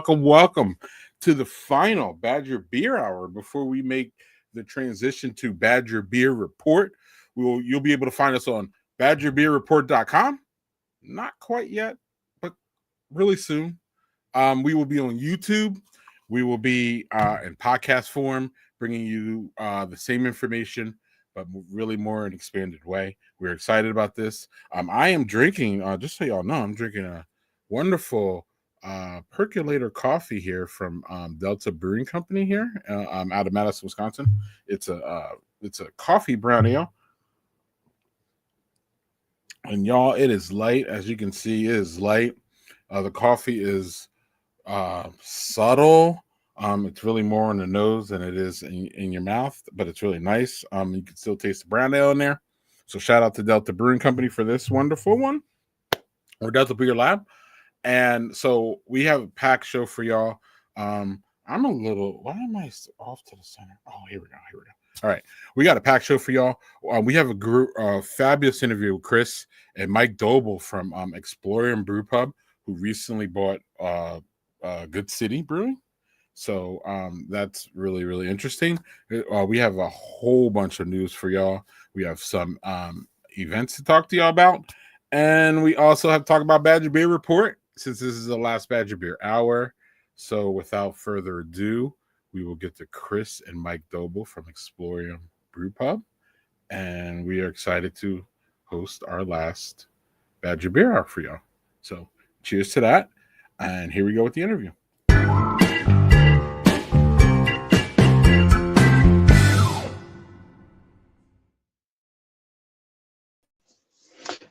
Welcome to the final Badger Beer Hour. Before we make the transition to Badger Beer Report, you'll be able to find us on badgerbeerreport.com. Not quite yet, but really soon. We will be on YouTube. We will be in podcast form, bringing you the same information, but really more in an expanded way. We're excited about this. I am drinking, just so y'all know, I'm drinking a wonderful percolator coffee here from Delta Brewing Company here out of Madison, Wisconsin. It's a coffee brown ale, and y'all, it is light. As you can see, it is light. The coffee is subtle. It's really more on the nose than it is in your mouth, but it's really nice. You can still taste the brown ale in there. So shout out to Delta Brewing Company for this wonderful one, or Delta Beer Lab. And so we have a packed show for y'all. I'm a little, why am I off to the center? Oh, here we go. All right. We got a packed show for y'all. We have a fabulous interview with Chris and Mike Doble from Explorium Brewpub, who recently bought Good City Brewing. So that's really, really interesting. We have a whole bunch of news for y'all. We have some events to talk to y'all about. And we also have to talk about Badger Beer Report, since this is the last Badger Beer Hour. So without further ado, we will get to Chris and Mike Doble from Explorium Brewpub. And we are excited to host our last Badger Beer Hour for y'all. So cheers to that. And here we go with the interview.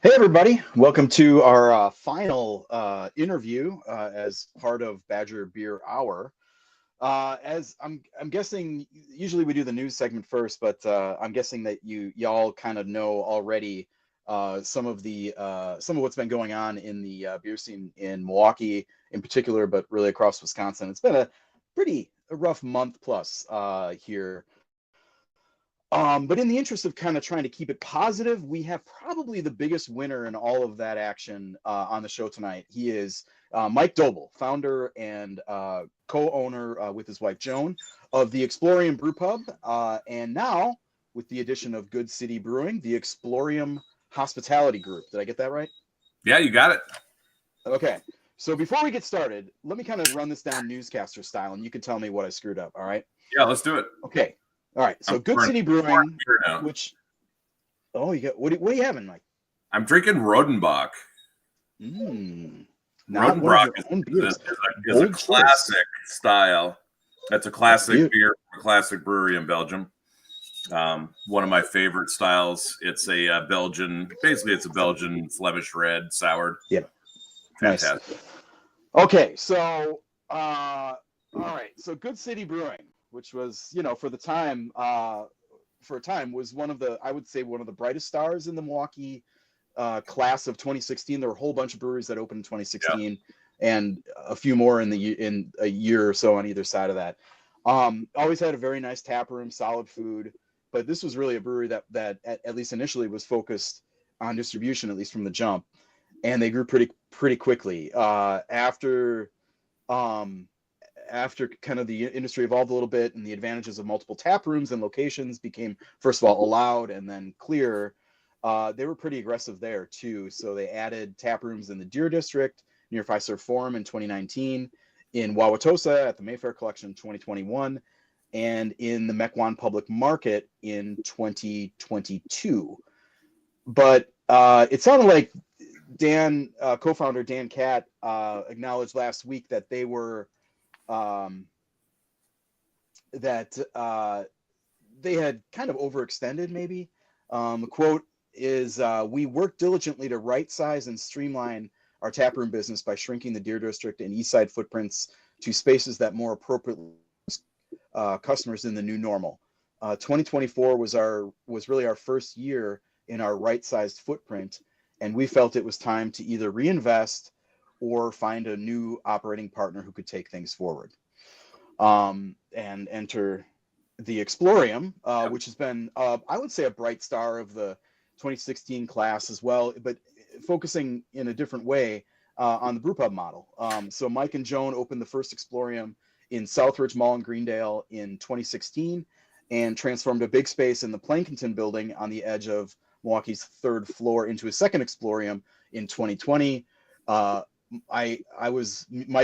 Hey, everybody. Welcome to our final interview as part of Badger Beer Hour. As I'm guessing, usually we do the news segment first, but I'm guessing that y'all kind of know already some of what's been going on in the beer scene in Milwaukee in particular, but really across Wisconsin. It's been a pretty rough month plus here. But in the interest of kind of trying to keep it positive, we have probably the biggest winner in all of that action on the show tonight. He is Mike Doble, founder and co-owner with his wife Joan of the Explorium Brewpub, and now with the addition of Good City Brewing, the Explorium Hospitality Group. Did I get that right? Yeah, you got it. Okay. So before we get started, let me kind of run this down newscaster style, and you can tell me what I screwed up. All right? Yeah, let's do it. Okay. All right, so Good City Brewing, which, you got, what are you having, Mike? I'm drinking Rodenbach. Rodenbach is a classic style. That's a classic beer from a classic brewery in Belgium. One of my favorite styles. It's a Belgian Flemish red soured. Yeah, fantastic. Nice. Okay, so all right, so Good City Brewing, which was, for a time was one of the brightest stars in the Milwaukee class of 2016. There were a whole bunch of breweries that opened in 2016, and a few more in a year or so on either side of that. Always had a very nice tap room, solid food, but this was really a brewery that at least initially was focused on distribution, at least from the jump, and they grew pretty quickly after kind of the industry evolved a little bit and the advantages of multiple tap rooms and locations became, first of all, allowed and then clear, they were pretty aggressive there too. So they added tap rooms in the Deer District near Fiserv Forum in 2019, in Wauwatosa at the Mayfair Collection in 2021, and in the Mequon Public Market in 2022. But it sounded like co-founder Dan Catt acknowledged last week that they were they had kind of overextended, maybe. The quote is, "We work diligently to right size and streamline our taproom business by shrinking the Deer District and East Side footprints to spaces that more appropriately customers in the new normal. 2024 was really our first year in our right-sized footprint, and we felt it was time to either reinvest or find a new operating partner who could take things forward." And enter the Explorium, which has been, I would say, a bright star of the 2016 class as well, but focusing in a different way on the Brewpub model. So Mike and Joan opened the first Explorium in Southridge Mall in Greendale in 2016 and transformed a big space in the Plankinton building on the edge of Milwaukee's third floor into a second Explorium in 2020. Mike,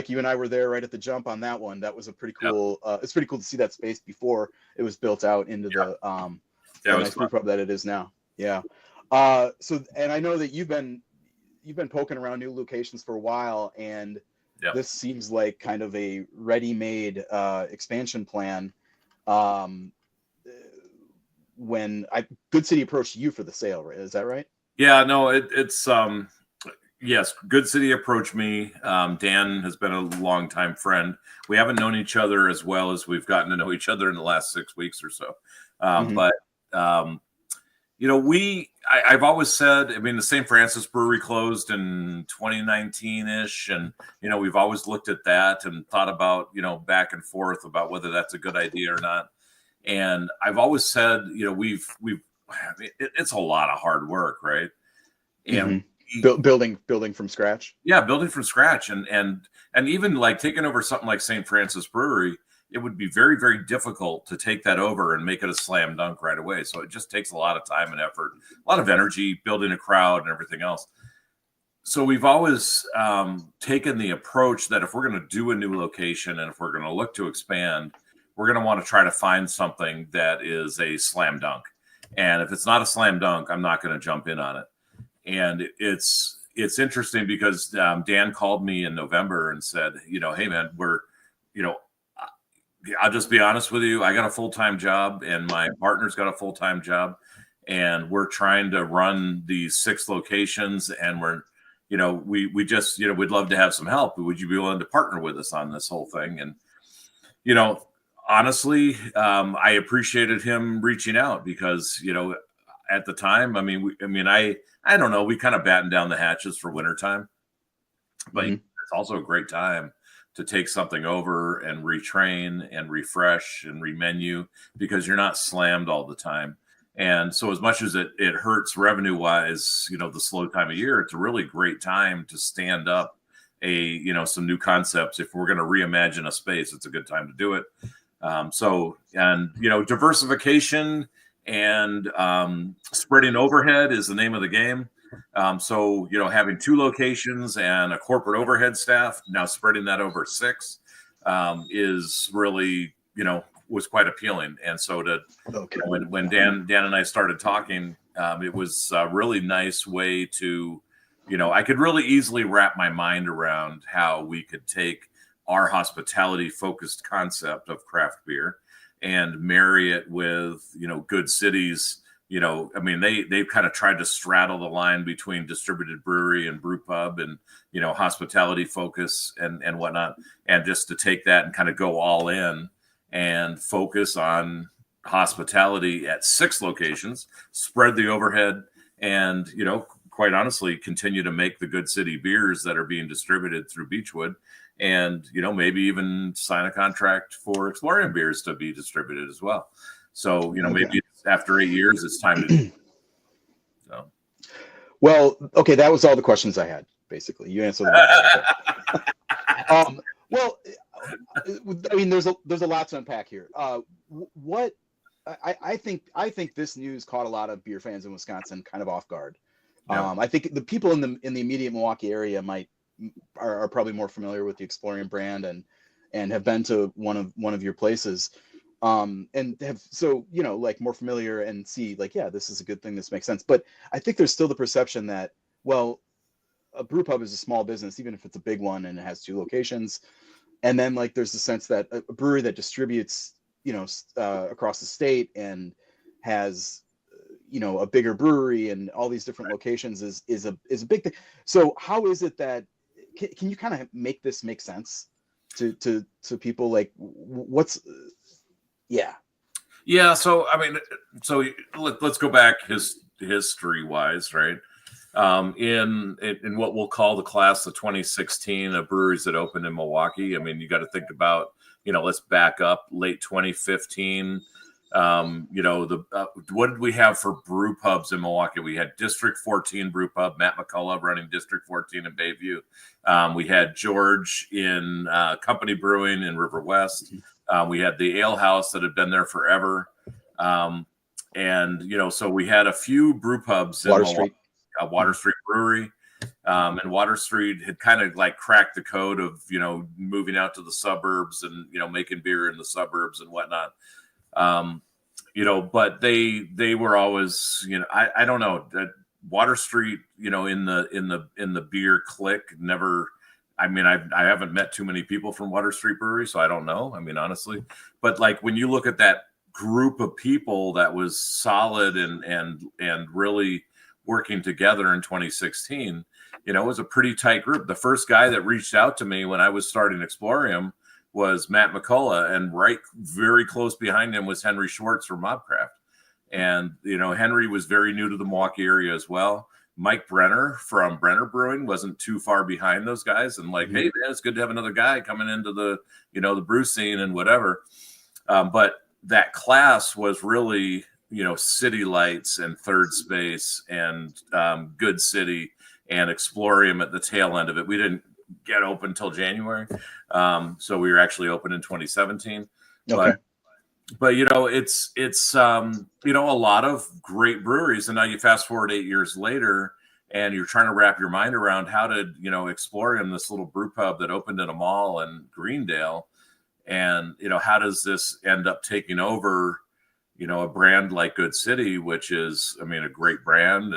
you and I were there right at the jump on that one. That was a pretty cool, it's pretty cool to see that space before it was built out into the nice Brewpub that it is now. Yeah. And I know that you've been poking around new locations for a while, and this seems like kind of a ready-made expansion plan. When Good City approached you for the sale, right? Is that right? Yeah, no, it's yes, Good City approached me. Dan has been a longtime friend. We haven't known each other as well as we've gotten to know each other in the last 6 weeks or so. But you know, I've always said, I mean, the St. Francis Brewery closed in 2019-ish. And, you know, we've always looked at that and thought about, you know, back and forth about whether that's a good idea or not. And I've always said, you know, it's a lot of hard work, right? And building from scratch. Yeah, building from scratch. And even like taking over something like St. Francis Brewery, it would be very, very difficult to take that over and make it a slam dunk right away. So it just takes a lot of time and effort, a lot of energy, building a crowd and everything else. So we've always taken the approach that if we're going to do a new location and if we're going to look to expand, we're going to want to try to find something that is a slam dunk. And if it's not a slam dunk, I'm not going to jump in on it. And it's interesting because Dan called me in November and said, you know, hey man, I'll just be honest with you. I got a full-time job and my partner's got a full-time job, and we're trying to run these 6 locations, and we're, you know, we just, you know, we'd love to have some help. Would you be willing to partner with us on this whole thing? And, you know, honestly, I appreciated him reaching out because, you know, at the time, I don't know, we kind of battened down the hatches for wintertime, but it's also a great time to take something over and retrain and refresh and remenu because you're not slammed all the time. And so as much as it hurts revenue wise, you know, the slow time of year, it's a really great time to stand up some new concepts. If we're going to reimagine a space, it's a good time to do it. Diversification and spreading overhead is the name of the game. So, you know, having 2 locations and a corporate overhead staff, now spreading that over 6 is really, you know, was quite appealing. And so when Dan and I started talking, it was a really nice way to, you know, I could really easily wrap my mind around how we could take our hospitality focused concept of craft beer and marry it with, you know, Good City's. You know, I mean, they've kind of tried to straddle the line between distributed brewery and brew pub and, you know, hospitality focus and whatnot. And just to take that and kind of go all in and focus on hospitality at 6 locations, spread the overhead, and, you know, quite honestly, continue to make the Good City beers that are being distributed through Beechwood. And, you know, maybe even sign a contract for Explorium beers to be distributed as well. So, you know, maybe after 8 years, it's time to do it. So. Well, okay, that was all the questions I had, basically. You answered them. Well, I mean, there's a lot to unpack here. What I think this news caught a lot of beer fans in Wisconsin kind of off guard. Yeah. I think the people in the immediate Milwaukee area are probably more familiar with the Explorium brand and have been to one of your places. And have, so, you know, like more familiar and see like, yeah, this is a good thing. This makes sense. But I think there's still the perception that, well, a brew pub is a small business, even if it's a big one and it has 2 locations. And then like, there's the sense that a brewery that distributes, you know, across the state and has, you know, a bigger brewery and all these different locations is a big thing. So how is it that, can you kind of make this make sense to people? Like what's, Yeah. So, I mean, let's go back history wise, right? In what we'll call the class of 2016 of breweries that opened in Milwaukee. I mean, you got to think about, you know, let's back up late 2015. What did we have for brew pubs in Milwaukee? We had District 14 Brew Pub, Matt McCullough running District 14 in Bayview. We had George in Company Brewing in River West. We had the Ale House that had been there forever. So we had a few brew pubs in Water Milwaukee. Street. Water Street Brewery. And Water Street had kind of like cracked the code of, moving out to the suburbs and, making beer in the suburbs and whatnot. But they were always, I don't know, that Water Street, in the beer clique never, I haven't met too many people from Water Street Brewery, so I don't know. Honestly, but like when you look at that group of people that was solid and really working together in 2016, it was a pretty tight group. The first guy that reached out to me when I was starting Explorium was Matt McCullough, and right very close behind him was Henry Schwartz from Mobcraft. And, Henry was very new to the Milwaukee area as well. Mike Brenner from Brenner Brewing wasn't too far behind those guys. And hey, man, it's good to have another guy coming into the, the brew scene and whatever. But that class was really, City Lights and Third Space and Good City and Explorium at the tail end of it. We didn't get open till January. So we were actually open in 2017. Okay. But it's a lot of great breweries. And now you fast forward 8 years later and you're trying to wrap your mind around how did, Explorium, this little brew pub that opened in a mall in Greendale. And, how does this end up taking over, a brand like Good City, which is, a great brand.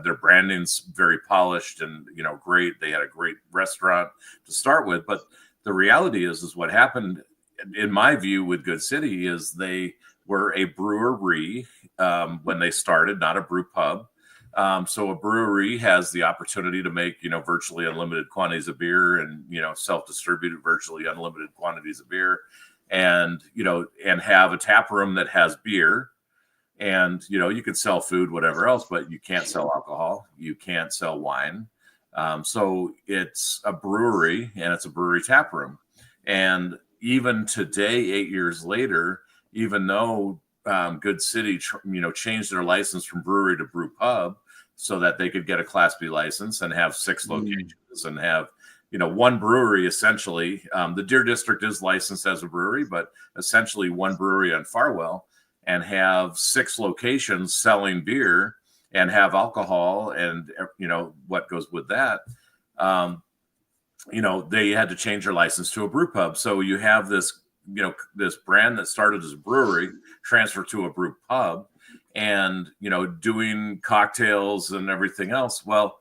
Their branding's very polished and, great. They had a great restaurant to start with. But the reality is what happened, in my view, with Good City is they were a brewery when they started, not a brew pub. So a brewery has the opportunity to make, virtually unlimited quantities of beer and, self-distributed virtually unlimited quantities of beer and, and have a tap room that has beer and, you could sell food, whatever else, but you can't sell alcohol. You can't sell wine. So it's a brewery and it's a brewery tap room. And even today, 8 years later, even though Good City, changed their license from brewery to brew pub so that they could get a Class B license and have 6 locations and have, one brewery essentially. The Deer District is licensed as a brewery, but essentially one brewery on Farwell and have 6 locations selling beer and have alcohol and, what goes with that. They had to change their license to a brew pub. So you have this, this brand that started as a brewery transfer to a brew pub and, doing cocktails and everything else. Well,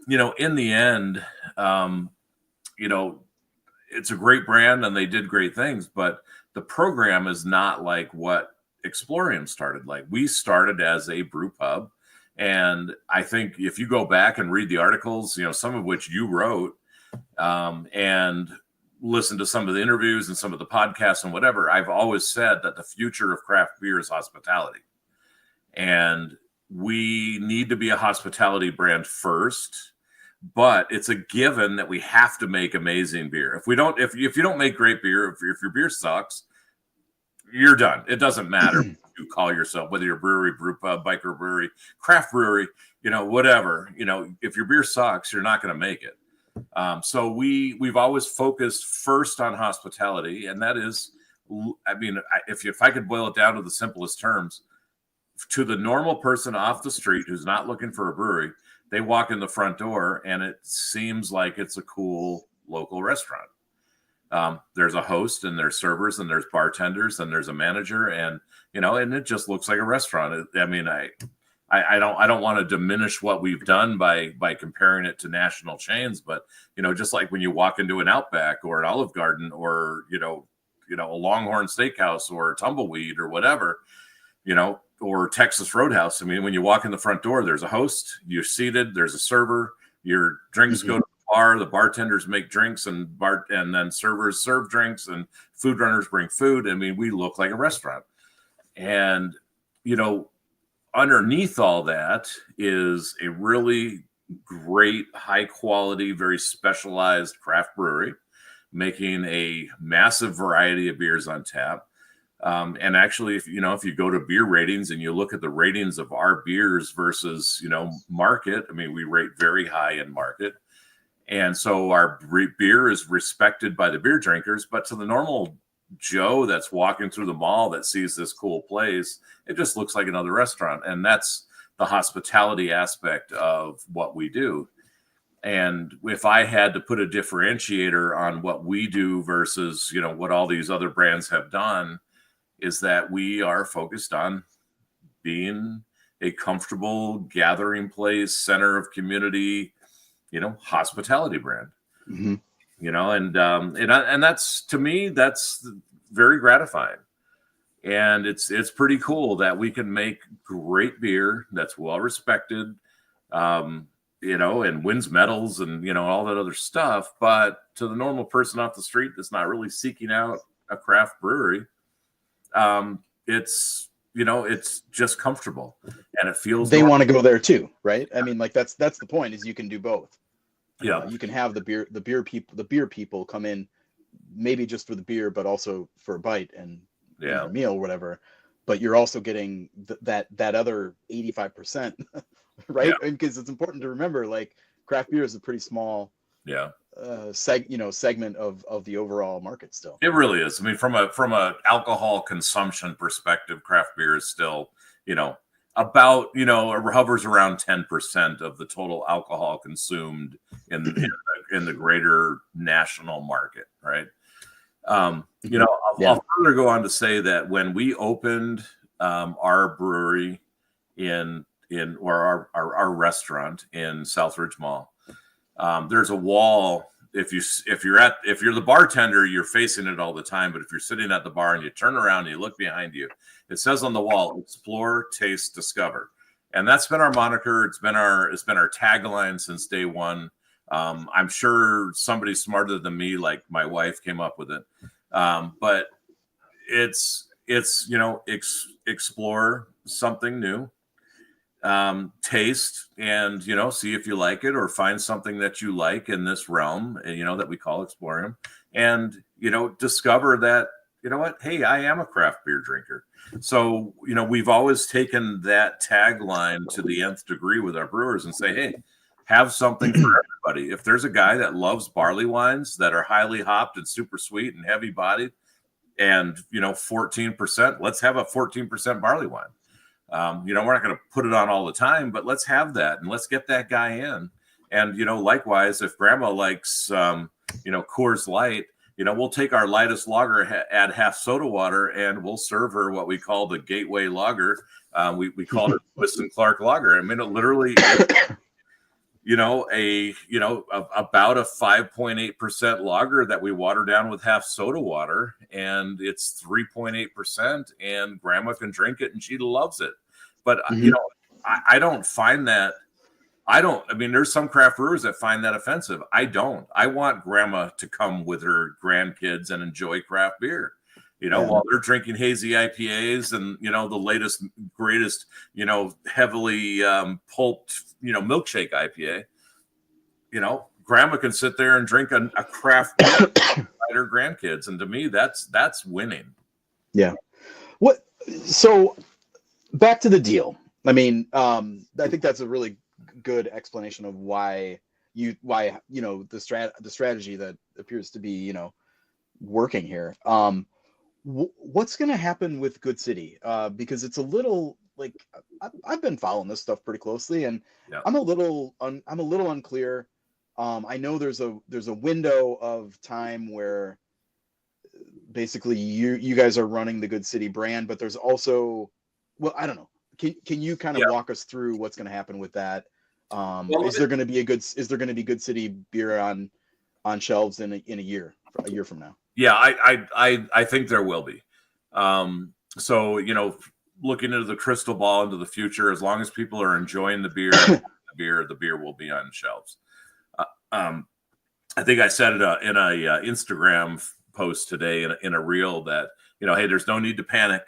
in the end, it's a great brand and they did great things, but the program is not like what Explorium started. Like we started as a brew pub. And I think if you go back and read the articles, some of which you wrote, and listen to some of the interviews and some of the podcasts and whatever, I've always said that the future of craft beer is hospitality. And we need to be a hospitality brand first, but it's a given that we have to make amazing beer. If you don't make great beer, if your beer sucks, you're done. It doesn't matter what you call yourself, whether you're brewery, brew pub, biker brewery, craft brewery, whatever, if your beer sucks, you're not going to make it. So we've always focused first on hospitality, and that is, if I could boil it down to the simplest terms, to the normal person off the street who's not looking for a brewery, they walk in the front door and it seems like it's a cool local restaurant. There's a host and there's servers and there's bartenders and there's a manager and, and it just looks like a restaurant. I don't want to diminish what we've done by comparing it to national chains, but just like when you walk into an Outback or an Olive Garden or a Longhorn Steakhouse or Tumbleweed or whatever, or Texas Roadhouse. When you walk in the front door, there's a host, you're seated, there's a server, your drinks go to the bar, the bartenders make drinks and then servers serve drinks and food runners bring food. We look like a restaurant, and underneath all that is a really great, high quality, very specialized craft brewery making a massive variety of beers on tap. And actually, if you go to beer ratings and you look at the ratings of our beers versus, market, I mean, we rate very high in market. And so our beer is respected by the beer drinkers, but to the normal Joe that's walking through the mall that sees this cool place, it just looks like another restaurant. And that's the hospitality aspect of what we do. And if I had to put a differentiator on what we do versus, what all these other brands have done, is that we are focused on being a comfortable gathering place, center of community, hospitality brand. Mm-hmm. And that's, to me, that's very gratifying. And it's pretty cool that we can make great beer that's well respected, and wins medals and, all that other stuff. But to the normal person off the street that's not really seeking out a craft brewery, it's just comfortable and it feels they want to go there too, right? I mean, like that's the point, is you can do both. Yeah, you can have the beer people come in maybe just for the beer, but also for a bite and a meal or whatever. But you're also getting that other 85%, right? Because it's important to remember, like, craft beer is a pretty small segment of the overall market still. It really is. I mean, from a alcohol consumption perspective, craft beer is still, about, it hovers around 10% of the total alcohol consumed in the greater national market, right? I'll further go on to say that when we opened our brewery or our restaurant in Southridge Mall, there's a wall. If you're the bartender, you're facing it all the time. But if you're sitting at the bar and you turn around and you look behind you, it says on the wall, "Explore, Taste, Discover," and that's been our moniker. It's been our tagline since day one. I'm sure somebody smarter than me, like my wife, came up with it. But it's explore something new. Taste and see if you like it, or find something that you like in this realm, that we call Explorium, and discover that hey, I am a craft beer drinker. So we've always taken that tagline to the nth degree with our brewers and say, hey, have something for everybody. If there's a guy that loves barley wines that are highly hopped and super sweet and heavy bodied and 14%, let's have a 14% barley wine. We're not going to put it on all the time, but let's have that and let's get that guy in. And, likewise, if grandma likes, Coors Light, we'll take our lightest lager, add half soda water, and we'll serve her what we call the gateway lager. We call it Lewis and Clark lager. I mean, it literally is, about a 5.8% lager that we water down with half soda water, and it's 3.8%, and grandma can drink it and she loves it. But I don't find that. There's some craft brewers that find that offensive. I don't. I want grandma to come with her grandkids and enjoy craft beer. While they're drinking hazy IPAs and the latest, greatest, heavily pulped, milkshake IPA. Grandma can sit there and drink a craft beer with her grandkids, and to me, that's winning. Yeah. So back to the deal. I mean, I think that's a really good explanation of why the strategy that appears to be working here. What's going to happen with Good City? Because it's a little, like, I've been following this stuff pretty closely, and I'm a little unclear. I know there's a window of time where basically you guys are running the Good City brand, but there's also, well, I don't know. Can you kind of walk us through what's going to happen with that? Is there going to be Good City beer on shelves in a year from now? Yeah, I think there will be. So, looking into the crystal ball into the future, as long as people are enjoying the beer, the beer will be on shelves. I think I said it in a Instagram post today in a reel that, hey, there's no need to panic.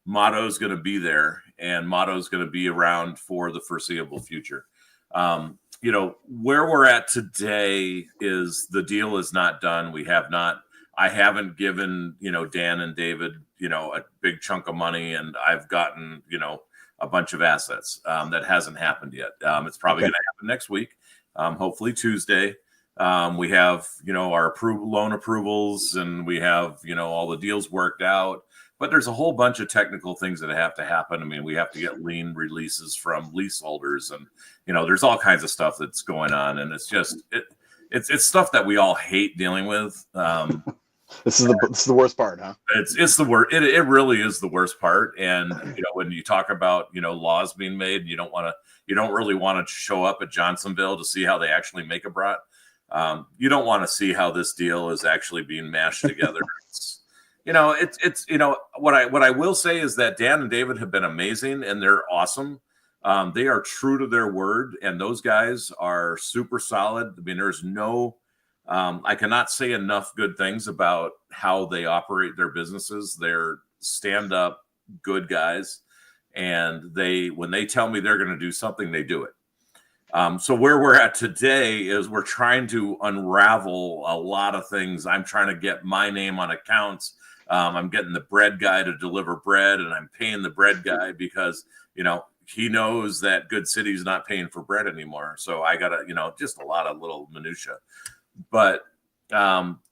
Motto's going to be there, and Motto's going to be around for the foreseeable future. Where we're at today is the deal is not done. I haven't given, Dan and David, a big chunk of money, and I've gotten, a bunch of assets. That hasn't happened yet. It's probably going to happen next week, hopefully Tuesday. We have, our loan approvals, and we have, all the deals worked out. But there's a whole bunch of technical things that have to happen. I mean, we have to get lien releases from leaseholders, and there's all kinds of stuff that's going on, and it's just it's stuff that we all hate dealing with. This is the worst part, huh? It's the worst. It really is the worst part. And when you talk about laws being made, you don't really want to show up at Johnsonville to see how they actually make a brat. You don't want to see how this deal is actually being mashed together. What I will say is that Dan and David have been amazing, and they're awesome. They are true to their word, and those guys are super solid. I mean, there's no, I cannot say enough good things about how they operate their businesses. They're stand-up good guys, and when they tell me they're going to do something, they do it. So where we're at today is we're trying to unravel a lot of things. I'm trying to get my name on accounts. I'm getting the bread guy to deliver bread, and I'm paying the bread guy because, he knows that Good City is not paying for bread anymore. So I got to, just a lot of little minutia. But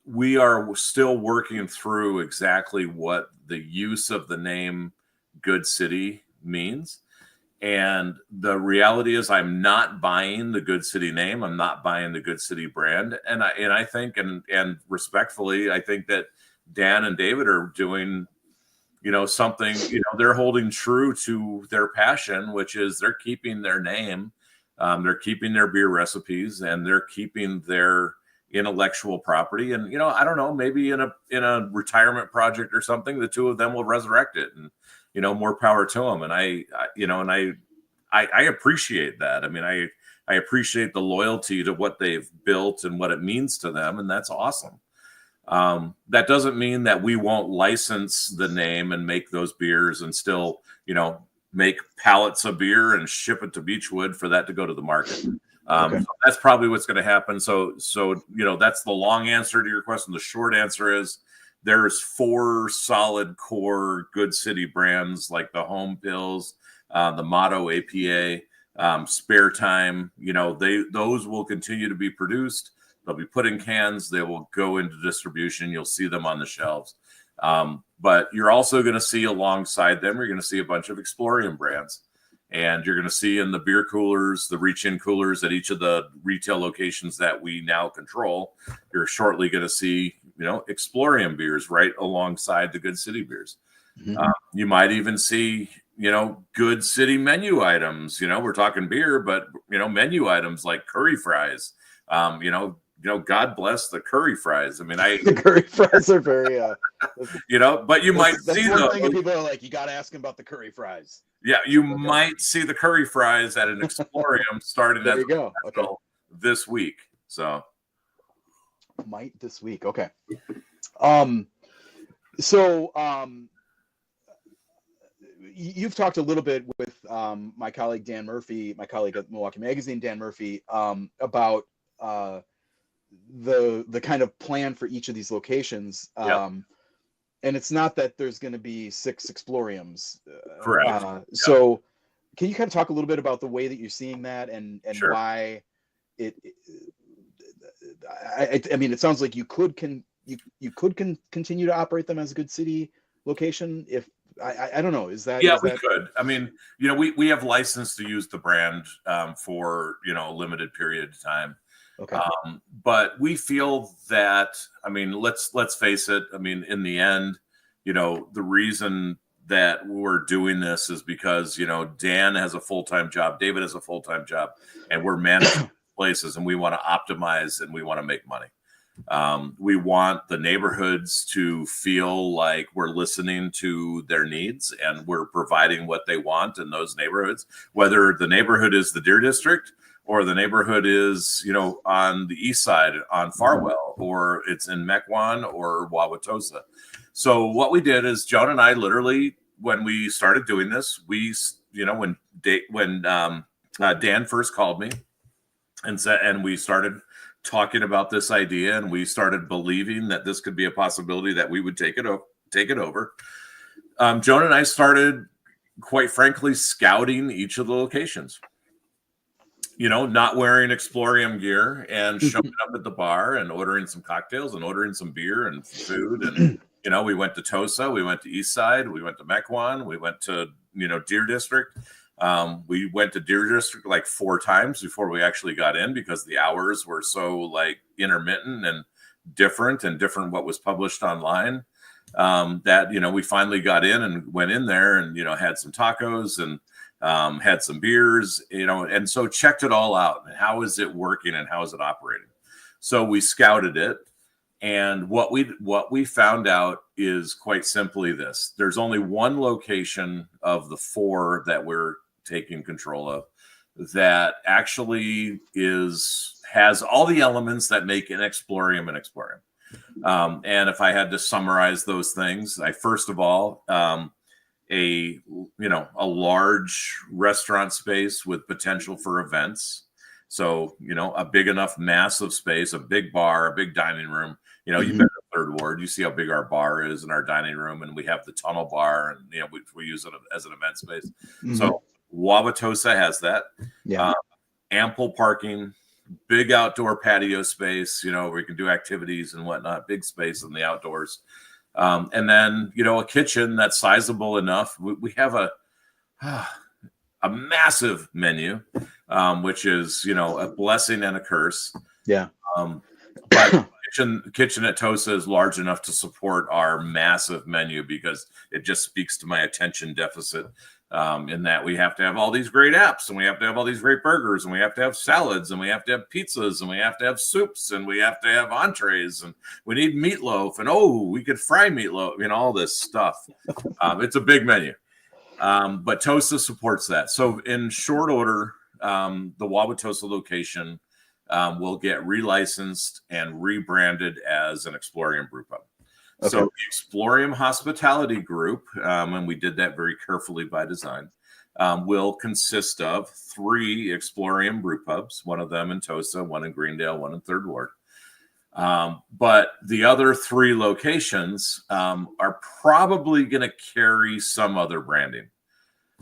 we are still working through exactly what the use of the name Good City means. And the reality is I'm not buying the Good City name. I'm not buying the Good City brand. And I think, and respectfully, I think that Dan and David are doing, something, they're holding true to their passion, which is they're keeping their name. They're keeping their beer recipes, and they're keeping their intellectual property. And, I don't know, maybe in a retirement project or something, the two of them will resurrect it, and, more power to them. And I appreciate that. I mean, I appreciate the loyalty to what they've built and what it means to them. And that's awesome. That doesn't mean that we won't license the name and make those beers and still, make pallets of beer and ship it to Beechwood for that to go to the market. So that's probably what's going to happen. So, that's the long answer to your question. The short answer is there's 4 solid core Good City brands, like the Home Pills, the Motto APA, Spare Time. Those will continue to be produced. They'll be put in cans. They will go into distribution. You'll see them on the shelves. But you're also going to see alongside them, you're going to see a bunch of Explorium brands. And you're going to see in the beer coolers, the reach-in coolers at each of the retail locations that we now control, you're shortly going to see, Explorium beers right alongside the Good City beers. Mm-hmm. You might even see, Good City menu items. We're talking beer, but, menu items like curry fries. God bless the curry fries. I mean, the curry fries are very, but you might see one thing, and people are like, you got to ask them about the curry fries. Yeah, you might see the curry fries at an Explorium starting there you go. Okay. This week. So might this week. Okay. You've talked a little bit with my colleague Dan Murphy, my colleague at Milwaukee Magazine, Dan Murphy, about the kind of plan for each of these locations. Yep. And it's not that there's going to be 6 Exploriums. Correct. So can you kind of talk a little bit about the way that you're seeing that and sure. why I mean, it sounds like you could continue to operate them as a Good City location. If I don't know, is that? Yeah, we could. I mean, we have license to use the brand for, a limited period of time. Okay. But we feel that, I mean, let's face it. I mean, in the end, the reason that we're doing this is because, Dan has a full-time job, David has a full-time job, and we're managing places, and we want to optimize and we want to make money. We want the neighborhoods to feel like we're listening to their needs and we're providing what they want in those neighborhoods, whether the neighborhood is the Deer District or the neighborhood is, on the east side on Farwell, or it's in Mequon or Wauwatosa. So what we did is Joan and I literally, when we started doing this, when Dan first called me and we started talking about this idea, and we started believing that this could be a possibility that we would take it over. Joan and I started, quite frankly, scouting each of the locations. Not wearing Explorium gear and showing up at the bar and ordering some cocktails and ordering some beer and food. And, we went to Tosa, we went to Eastside, we went to Mequon, we went to, Deer District. We went to Deer District like 4 times before we actually got in because the hours were so like intermittent and different what was published online. That, we finally got in and went in there and, had some tacos and had some beers, and so checked it all out. And how is it working and how is it operating? So we scouted it. And what we found out is quite simply this. There's only one location of the 4 that we're taking control of that actually has all the elements that make an Explorium an Explorium. And if I had to summarize those things, first of all, a large restaurant space with potential for events. So, a big enough massive space, a big bar, a big dining room. You've been to Third Ward, you see how big our bar is and our dining room, and we have the tunnel bar, and we use it as an event space. So Wauwatosa has that. Ample parking, big outdoor patio space, where you can do activities and whatnot, big space in the outdoors. And then, a kitchen that's sizable enough. We have a massive menu, which is, a blessing and a curse. Yeah. But kitchen at Tosa is large enough to support our massive menu because it just speaks to my attention deficit. In that we have to have all these great apps, and we have to have all these great burgers, and we have to have salads, and we have to have pizzas, and we have to have soups, and we have to have entrees, and we need meatloaf, and we could fry meatloaf, all this stuff. It's a big menu. But Tosa supports that. So in short order, the Wauwatosa location will get relicensed and rebranded as an Explorium Brewpub. Okay. So the Explorium Hospitality Group, and we did that very carefully by design, will consist of 3 Explorium Brewpubs, one of them in Tosa, one in Greendale, one in Third Ward. But the other 3 locations are probably going to carry some other branding.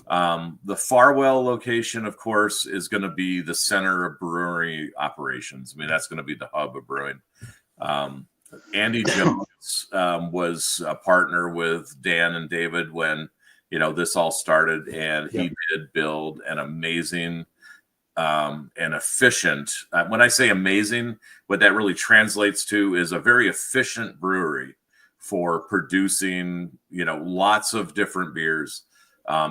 The Farwell location, of course, is going to be the center of brewery operations. I mean, that's going to be the hub of brewing. Andy Jones was a partner with Dan and David when, this all started, and he did build an amazing and efficient, when I say amazing, what that really translates to is a very efficient brewery for producing, lots of different beers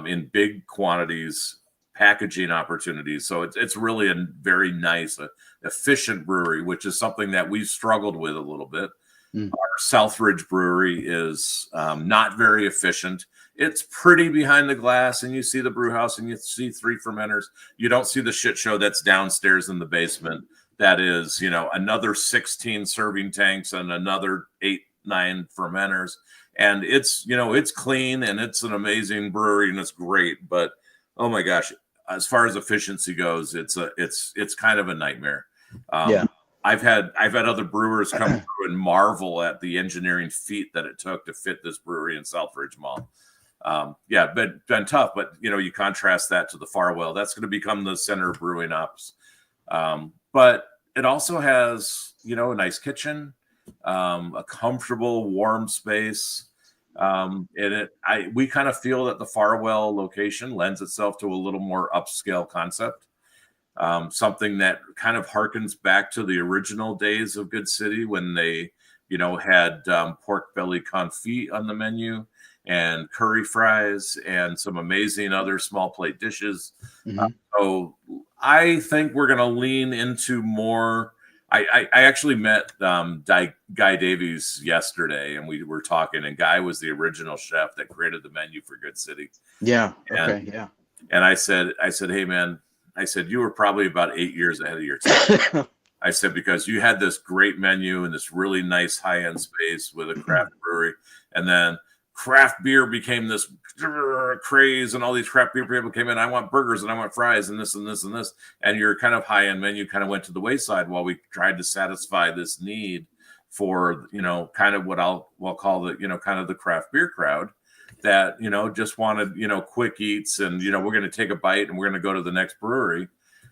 in big quantities, packaging opportunities. So it's really a very nice, efficient brewery, which is something that we've struggled with a little bit. Our Southridge brewery is not very efficient. It's pretty behind the glass, and you see the brew house and you see 3 fermenters. You don't see the shit show that's downstairs in the basement. That is, another 16 serving tanks and another 8, 9 fermenters. And it's, it's clean and it's an amazing brewery and it's great. But oh my gosh, as far as efficiency goes, it's kind of a nightmare. I've had other brewers come through and marvel at the engineering feat that it took to fit this brewery in Southridge Mall. But been tough. But you contrast that to the Farwell, that's going to become the center of brewing ops. But it also has a nice kitchen, a comfortable, warm space. We kind of feel that the Farwell location lends itself to a little more upscale concept. Something that kind of harkens back to the original days of Good City when they, had pork belly confit on the menu and curry fries and some amazing other small plate dishes. So I think we're going to lean into more. I actually met Guy Davies yesterday, and we were talking, and Guy was the original chef that created the menu for Good City. Yeah. Okay. Yeah. And I said, hey man, I said, you were probably about 8 years ahead of your time. I said, because you had this great menu and this really nice high-end space with a craft brewery. And then craft beer became this craze, and all these craft beer people came in. I want burgers and I want fries and this and this and this. And your kind of high-end menu kind of went to the wayside while we tried to satisfy this need for, kind of what we'll call the, kind of the craft beer crowd. that, just wanted, quick eats and, we're going to take a bite and we're going to go to the next brewery.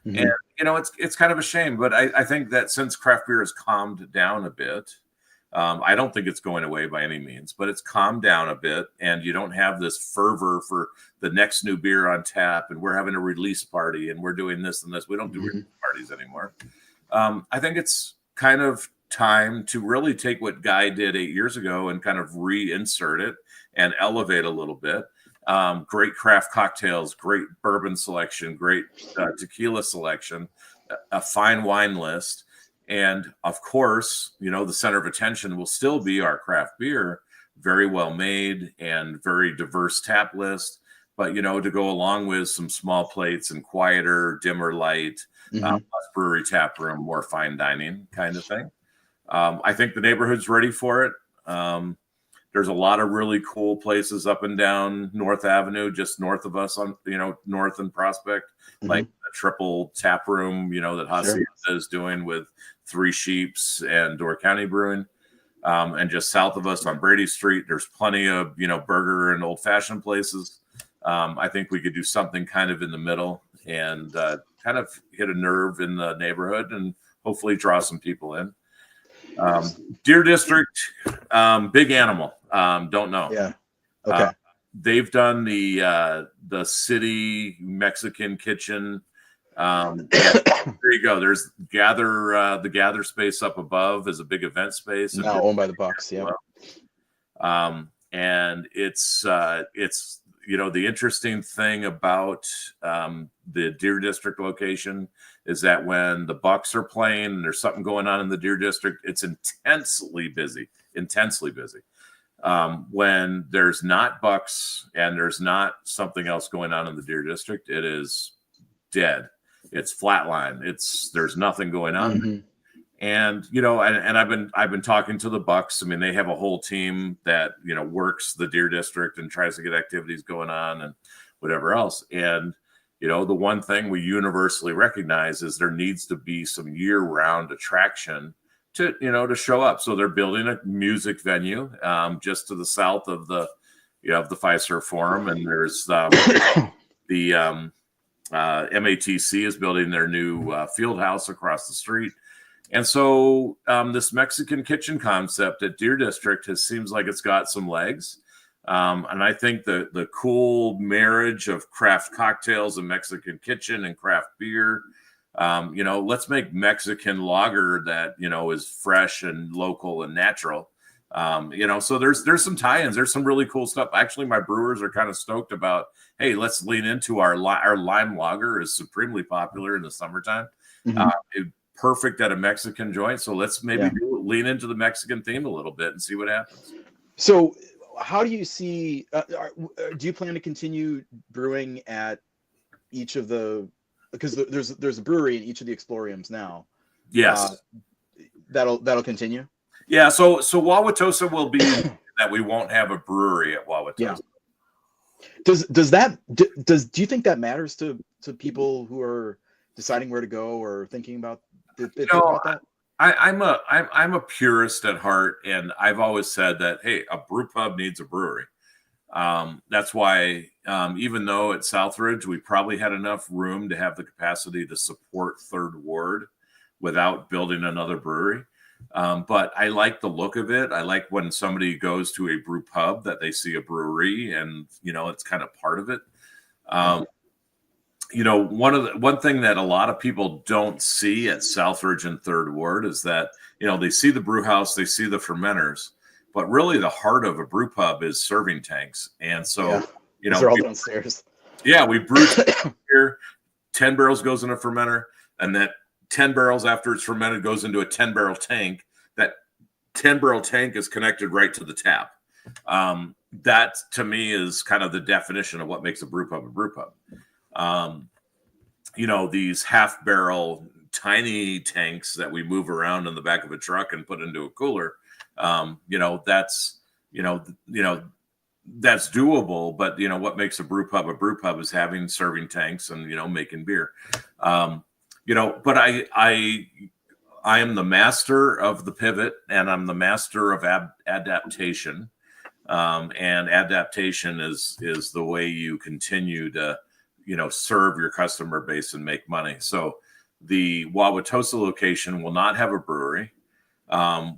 Mhm. And, it's kind of a shame, but I think that since craft beer has calmed down a bit, I don't think it's going away by any means, but it's calmed down a bit, and you don't have this fervor for the next new beer on tap, and we're having a release party, and we're doing this and this. We don't do release parties anymore. I think it's kind of time to really take what Guy did 8 years ago and kind of reinsert it and elevate a little bit. Great craft cocktails, great bourbon selection, great tequila selection, a fine wine list. And of course, the center of attention will still be our craft beer, very well made and very diverse tap list. But, to go along with some small plates and quieter, dimmer light, less brewery tap room, more fine dining kind of thing. I think the neighborhood's ready for it. There's a lot of really cool places up and down North Avenue, just north of us on, North and Prospect, like a triple tap room, that Hacienda is doing with Three Sheeps and Door County Brewing. And just south of us on Brady Street, there's plenty of, burger and old fashioned places. I think we could do something kind of in the middle and kind of hit a nerve in the neighborhood and hopefully draw some people in. Deer District, big animal. Don't know. Yeah. Okay. They've done the city Mexican kitchen. There you go. There's the gather space up above is a big event space. Now owned by the Bucks. Yeah. And it's the interesting thing about the Deer District location is that when the Bucks are playing and there's something going on in the Deer District, it's intensely busy. When there's not Bucks and there's not something else going on in the Deer District, it is dead. It's flatline. There's nothing going on. And I've been talking to the Bucks. I mean, they have a whole team that works the Deer District and tries to get activities going on and whatever else. And the one thing we universally recognize is there needs to be some year-round attraction to show up. So they're building a music venue just to the south of the Fiserv Forum, and there's the MATC is building their new field house across the street. And so this Mexican kitchen concept at Deer District seems like it's got some legs. And I think the cool marriage of craft cocktails and Mexican kitchen and craft beer, let's make Mexican lager that, is fresh and local and natural. So there's some tie-ins. There's some really cool stuff. Actually, my brewers are kind of stoked about, hey, let's lean into our lime lager is supremely popular in the summertime. Perfect at a Mexican joint. So let's maybe lean into the Mexican theme a little bit and see what happens. So how do you see, do you plan to continue brewing at each of because there's a brewery in each of the Exploriums now. Yes. That'll continue. Yeah. So Wauwatosa will be that we won't have a brewery at Wauwatosa. Yeah. Do you think that matters to people who are deciding where to go or thinking about about that? I'm a purist at heart, and I've always said that, hey, a brew pub needs a brewery. That's why even though at Southridge we probably had enough room to have the capacity to support Third Ward without building another brewery. But I like the look of it. I like when somebody goes to a brew pub that they see a brewery and, it's kind of part of it. One thing that a lot of people don't see at Southridge and Third Ward is that, they see the brew house, they see the fermenters, but really the heart of a brew pub is serving tanks. And so, they're all downstairs. Yeah, we brew here, 10 barrels goes in a fermenter, and that 10 barrels after it's fermented goes into a 10-barrel tank. That 10-barrel tank is connected right to the tap. That to me is kind of the definition of what makes a brew pub a brew pub. These half-barrel tiny tanks that we move around in the back of a truck and put into a cooler, that's doable. But what makes a brew pub is having serving tanks and making beer. But I am the master of the pivot, and I'm the master of adaptation. and adaptation is the way you continue to, serve your customer base and make money. So the Wauwatosa location will not have a brewery.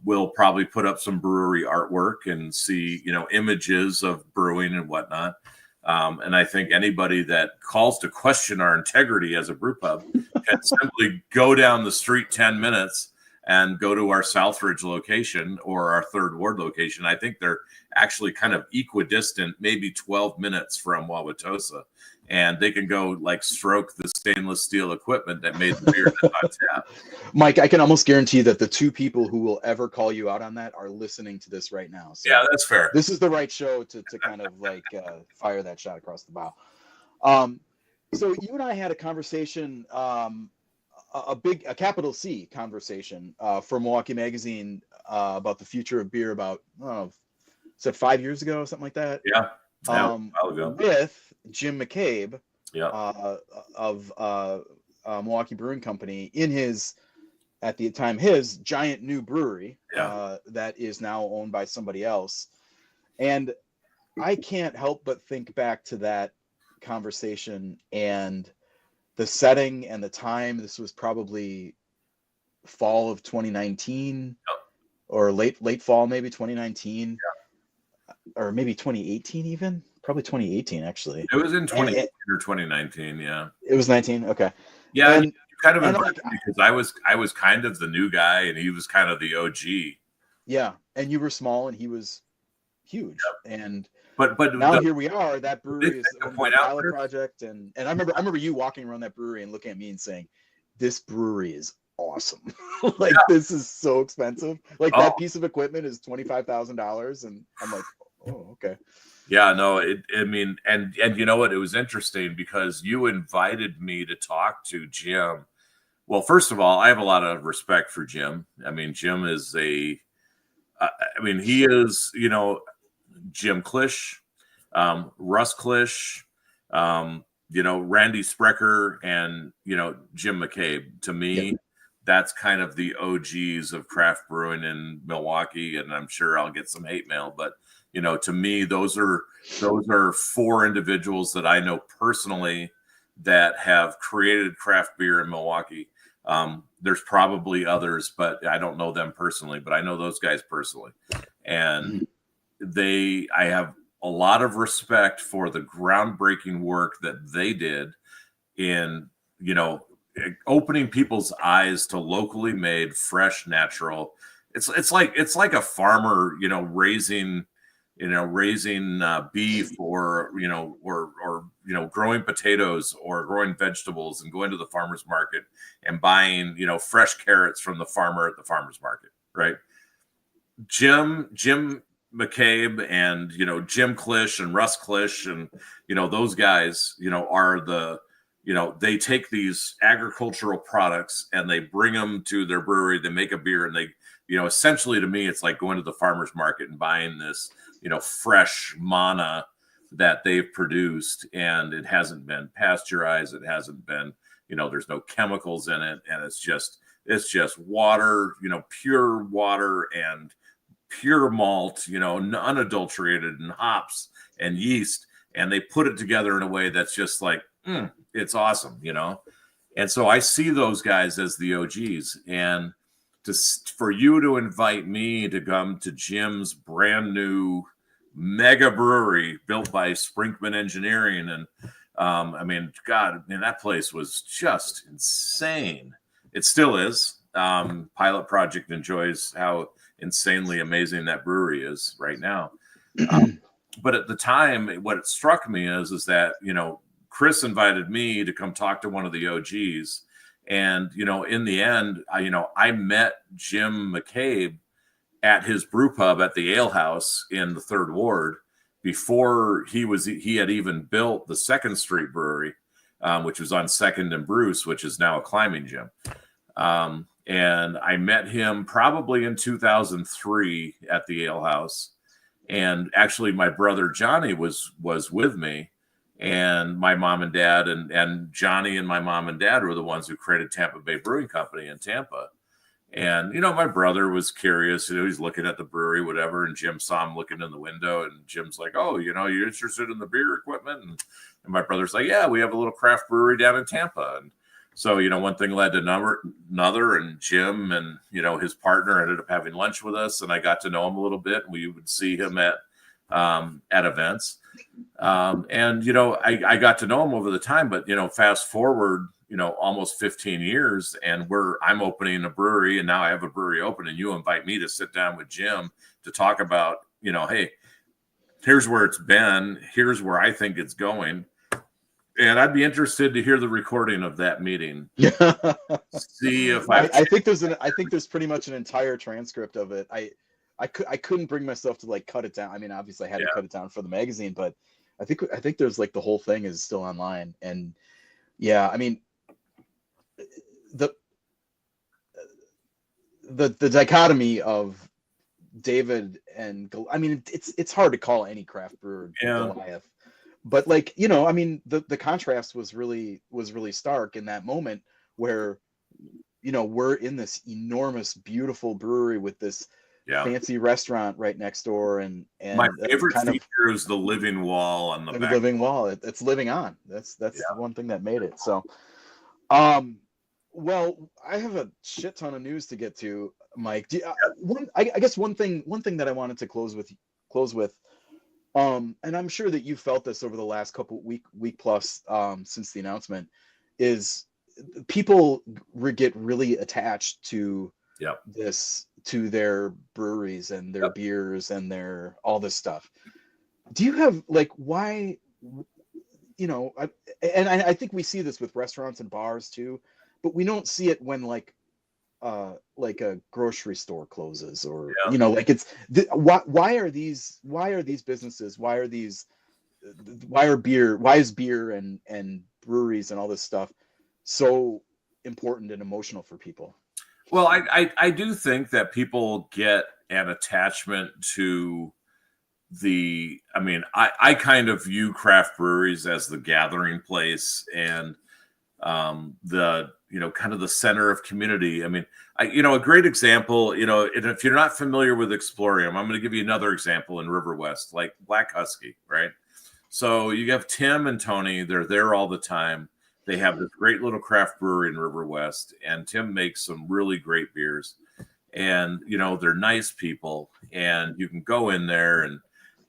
We'll probably put up some brewery artwork and see, images of brewing and whatnot. And I think anybody that calls to question our integrity as a brew pub can simply go down the street 10 minutes and go to our Southridge location or our Third Ward location. I think they're actually kind of equidistant, maybe 12 minutes from Wauwatosa. And they can go stroke the stainless steel equipment that made the beer that's on tap. Mike, I can almost guarantee that the two people who will ever call you out on that are listening to this right now. So yeah, that's fair. This is the right show to kind of fire that shot across the bow. So you and I had a conversation, a capital C conversation for Milwaukee Magazine about the future of beer about, is it 5 years ago or something like that? Yeah. A while ago. With Jim McCabe of Milwaukee Brewing Company in his giant new brewery that is now owned by somebody else. And I can't help but think back to that conversation and the setting and the time. This was probably fall of 2019 or late fall, maybe 2019 or maybe 2018 even. Probably 2018, actually. It was in 2018 or 2019, yeah. It was 19, okay. Yeah, and kind of because I was kind of the new guy and he was kind of the OG. Yeah, and you were small and he was huge. Yep. And but now here we are. That brewery is a pilot project, and I remember you walking around that brewery and looking at me and saying, "This brewery is awesome. This is so expensive. That piece of equipment is $25,000." And I'm like, "Oh, okay." Yeah, no, and you know what? It was interesting because you invited me to talk to Jim. Well, first of all, I have a lot of respect for Jim. I mean, Jim is he is, Jim Klisch, Russ Klisch, Randy Sprecher, and, Jim McCabe. To me, that's kind of the OGs of craft brewing in Milwaukee. And I'm sure I'll get some hate mail, but to me, those are four individuals that I know personally that have created craft beer in Milwaukee. There's probably others, but I don't know them personally, but I know those guys personally. And I have a lot of respect for the groundbreaking work that they did in, opening people's eyes to locally made, fresh, natural. It's like a farmer, raising beef or growing potatoes or growing vegetables and going to the farmer's market and buying, fresh carrots from the farmer at the farmer's market. Right. Jim McCabe and, Jim Klisch and Russ Klisch and, those guys, are they take these agricultural products and they bring them to their brewery, they make a beer and they, essentially to me, it's like going to the farmer's market and buying this, fresh mana that they've produced, and it hasn't been pasteurized. It hasn't been, there's no chemicals in it. And it's just water, pure water and pure malt, unadulterated, and hops and yeast. And they put it together in a way that's just like, it's awesome, And so I see those guys as the OGs, and for you to invite me to come to Jim's brand new mega brewery built by Sprinkman Engineering. And that place was just insane. It still is. Pilot Project enjoys how insanely amazing that brewery is right now. But at the time, what it struck me is that, Chris invited me to come talk to one of the OGs. And, in the end, I met Jim McCabe at his brew pub at the Ale House in the Third Ward before he had even built the Second Street Brewery, which was on Second and Bruce, which is now a climbing gym. And I met him probably in 2003 at the Ale House. And actually, my brother Johnny was with me. And my mom and dad and Johnny and my mom and dad were the ones who created Tampa Bay Brewing Company in Tampa. And, my brother was curious, he's looking at the brewery, whatever. And Jim saw him looking in the window, and Jim's like, oh, you're interested in the beer equipment? And my brother's like, yeah, we have a little craft brewery down in Tampa. And so, one thing led to another, and Jim and, his partner ended up having lunch with us, and I got to know him a little bit. We would see him at events. And, I got to know him over the time, but, fast forward, almost 15 years, and I'm opening a brewery, and now I have a brewery open, and you invite me to sit down with Jim to talk about, hey, here's where it's been, here's where I think it's going. And I'd be interested to hear the recording of that meeting. See if I think there's pretty much an entire transcript of it. I couldn't bring myself to like cut it down. I mean, obviously I had to cut it down for the magazine, but I think there's like the whole thing is still online. And yeah, I mean, the dichotomy of David and I mean, it's hard to call any craft brewer Goliath, but like, I mean, the contrast was really stark in that moment where, we're in this enormous, beautiful brewery with this fancy restaurant right next door, and my favorite feature is the living wall on the back. Living wall. It's living on. That's the one thing that made it. So, well, I have a shit ton of news to get to, Mike. I guess one thing that I wanted to close with, and I'm sure that you felt this over the last couple week plus since the announcement, is people get really attached to this, to their breweries and their beers and their all this stuff. Do you have like why? I think we see this with restaurants and bars too, but we don't see it when like a grocery store closes, or like it's why are these businesses, why is beer and breweries and all this stuff so important and emotional for people? Well, I do think that people get an attachment to I kind of view craft breweries as the gathering place and the kind of the center of community. I mean, a great example, if you're not familiar with Explorium, I'm going to give you another example in River West, like Black Husky, right? So you have Tim and Tony, they're there all the time. They have this great little craft brewery in River West, and Tim makes some really great beers. And they're nice people, and you can go in there and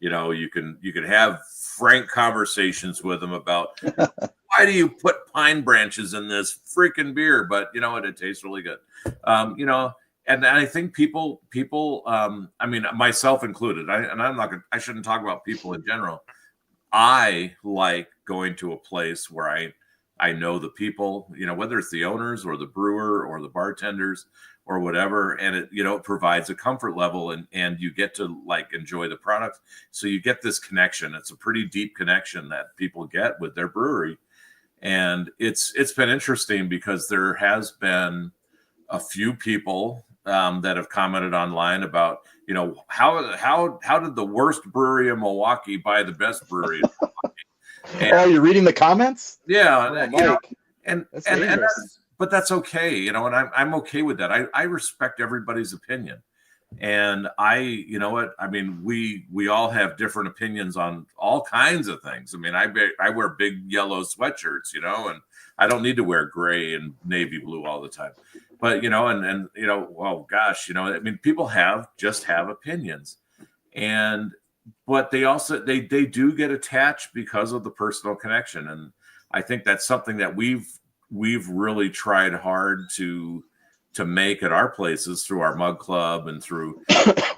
you can have frank conversations with them about why do you put pine branches in this freaking beer, but it tastes really good. And I think people I mean, myself included, I shouldn't talk about people in general. I like going to a place where I know the people, whether it's the owners or the brewer or the bartenders or whatever, and it provides a comfort level, and you get to like enjoy the product. So you get this connection. It's a pretty deep connection that people get with their brewery. And it's been interesting because there has been a few people that have commented online about, how did the worst brewery in Milwaukee buy the best brewery in Milwaukee? And, you're reading the comments? Yeah. And but that's okay, and I'm okay with that. I respect everybody's opinion. And we all have different opinions on all kinds of things. I mean, I wear big yellow sweatshirts, and I don't need to wear gray and navy blue all the time. But, well, gosh, people just have opinions. But they also, they do get attached because of the personal connection. And I think that's something that we've really tried hard to make at our places through our mug club and through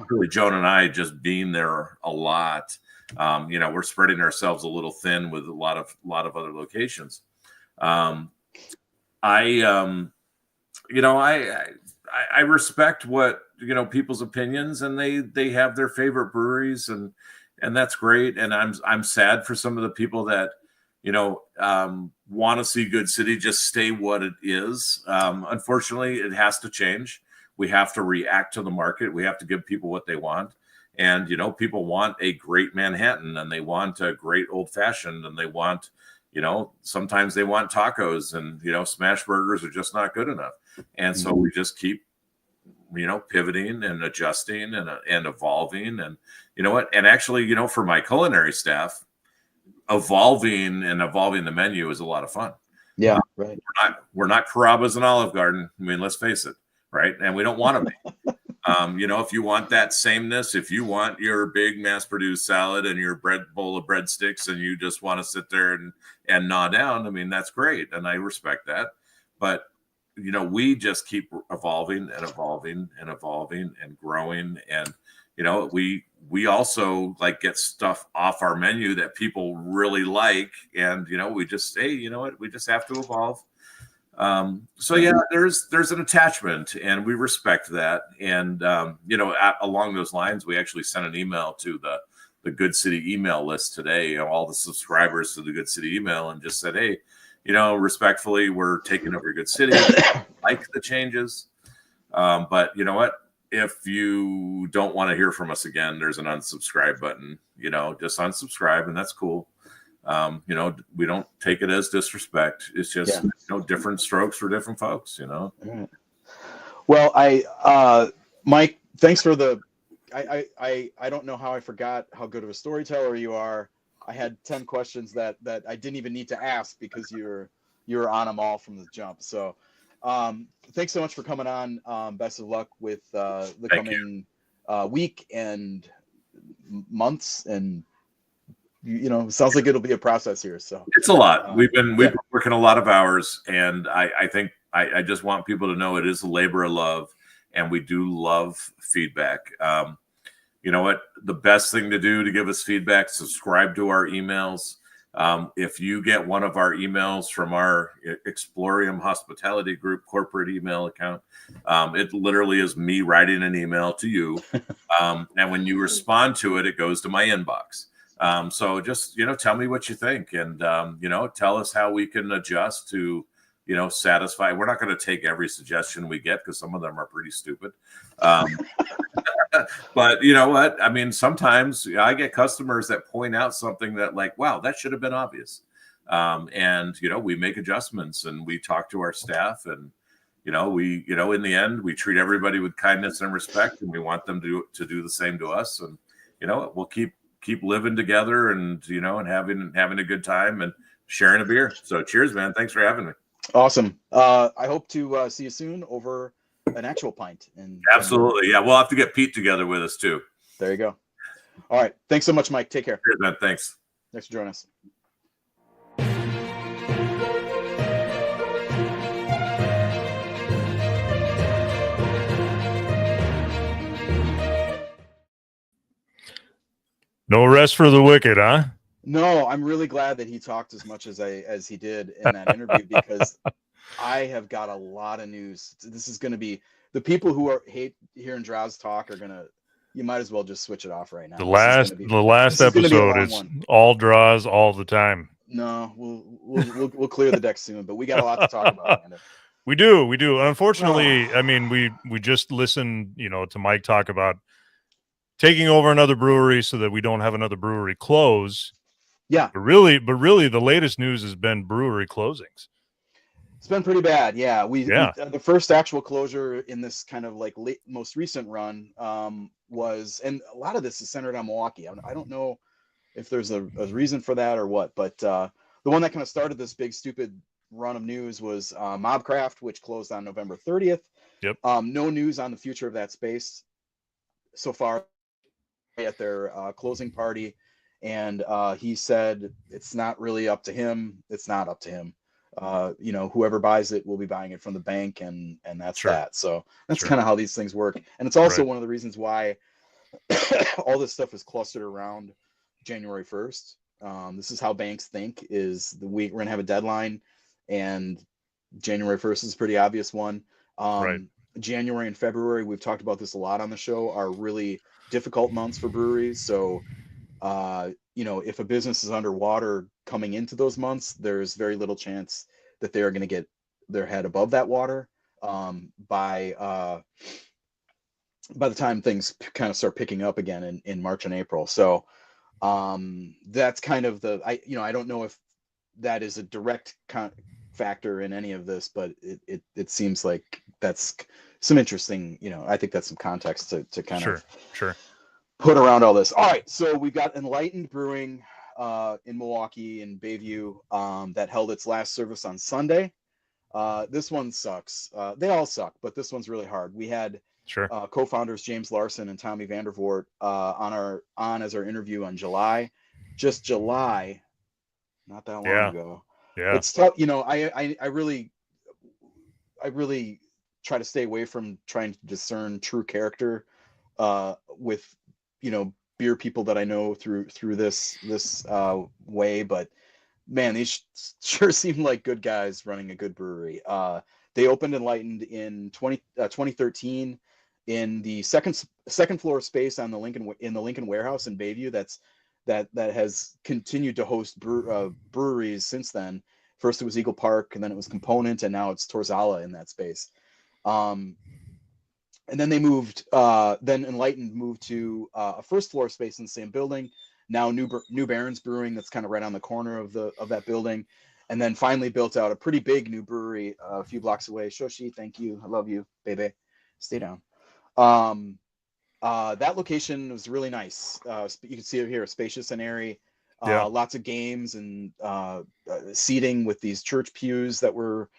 really Joan and I just being there a lot. We're spreading ourselves a little thin with a lot of other locations. I respect what, people's opinions, and they have their favorite breweries, and that's great. And I'm sad for some of the people that, want to see Good City just stay what it is. Unfortunately, it has to change. We have to react to the market. We have to give people what they want. And, people want a great Manhattan, and they want a great old fashioned, and they want, sometimes they want tacos, and, smash burgers are just not good enough. And so we just keep pivoting and adjusting and evolving. And you know what? And actually, for my culinary staff, evolving the menu is a lot of fun. Yeah, right. We're not Carrabba's and Olive Garden. I mean, let's face it, right? And we don't want to be. If you want that sameness, if you want your big mass-produced salad and your bowl of breadsticks, and you just want to sit there and gnaw down, I mean, that's great, and I respect that. But we just keep evolving and evolving and evolving and growing, and we also like get stuff off our menu that people really like, and we just say, we just have to evolve. So yeah, there's an attachment, and we respect that. And along those lines, we actually sent an email to the Good City email list today, all the subscribers to the Good City email, and just said, hey, respectfully, we're taking over Good City. Like the changes, but you know what? If you don't want to hear from us again, there's an unsubscribe button. Just unsubscribe, and that's cool. We don't take it as disrespect. It's just different strokes for different folks. Right. Well, Mike, thanks for the. I don't know how I forgot how good of a storyteller you are. I had 10 questions that I didn't even need to ask because you were on them all from the jump. So, thanks so much for coming on. Best of luck with the coming week and months, and it sounds like it'll be a process here. So it's a lot. We've been working a lot of hours, and I think I just want people to know it is a labor of love, and we do love feedback. You know what? The best thing to do to give us feedback, subscribe to our emails. If you get one of our emails from our Explorium Hospitality Group corporate email account, it literally is me writing an email to you. And when you respond to it, it goes to my inbox. So just, tell me what you think, and, tell us how we can adjust to, satisfy. We're not going to take every suggestion we get, because some of them are pretty stupid. But you know what? I mean, sometimes I get customers that point out something that like, wow, that should have been obvious. And, we make adjustments, and we talk to our staff, and, we, in the end, we treat everybody with kindness and respect, and we want them to do the same to us. And, we'll keep living together, and, and having a good time and sharing a beer. So cheers, man. Thanks for having me. Awesome. I hope to see you soon over an actual pint. And absolutely. Yeah. We'll have to get Pete together with us too. There you go. All right. Thanks so much, Mike. Take care. Cheers, man. Thanks. Thanks for joining us. No rest for the wicked, huh? No, I'm really glad that he talked as much as he did in that interview, because I have got a lot of news. This is going to be the people who hate hearing Droz talk are gonna. You might as well just switch it off right now. The last episode is all Droz all the time. No, we'll clear the deck soon, but we got a lot to talk about. We do. Unfortunately, I mean, we just listened, to Mike talk about taking over another brewery so that we don't have another brewery close. Yeah. But really, the latest news has been brewery closings. It's been pretty bad. Yeah. We the first actual closure in this kind of like most recent run was, and a lot of this is centered on Milwaukee. I don't know if there's a reason for that or what, but the one that kind of started this big stupid run of news was Mobcraft, which closed on November 30th. Yep. No news on the future of that space so far at their closing party. And he said it's not really up to him. It's not up to him. Whoever buys it will be buying it from the bank, and that's that. So that's kind of how these things work. And it's also one of the reasons why all this stuff is clustered around January 1st. This is how banks think, is we're going to have a deadline, and January 1st is a pretty obvious one. January and February, we've talked about this a lot on the show, are really difficult months for breweries. So, if a business is underwater coming into those months, there's very little chance that they are going to get their head above that water by the time things kind of start picking up again in March and April. So that's kind of I don't know if that is a direct factor in any of this, but it seems like that's some interesting, I think that's some context to kind Sure, of sure. put around all this. All right, so we've got Enlightened Brewing in Milwaukee in Bayview that held its last service on Sunday. This one sucks. They all suck, but this one's really hard. We had Sure. co-founders James Larson and Tommy Vandervoort on as our interview on July, not that long ago. Yeah. It's tough, I really try to stay away from trying to discern true character with beer people that I know through this way, but man, these sure seem like good guys running a good brewery. They opened Enlightened in 2013 in the second floor space on the Lincoln Warehouse in Bayview. That has continued to host breweries since then. First it was Eagle Park, and then it was Component, and now it's Torzala in that space. And then they moved. Then Enlightened moved to a first floor space in the same building. Now New Barons Brewing, that's kind of right on the corner of that building, and then finally built out a pretty big new brewery a few blocks away. Shoshi, thank you, I love you, baby. Stay down. That location was really nice. You can see it here, spacious and airy. Lots of games and seating with these church pews that were,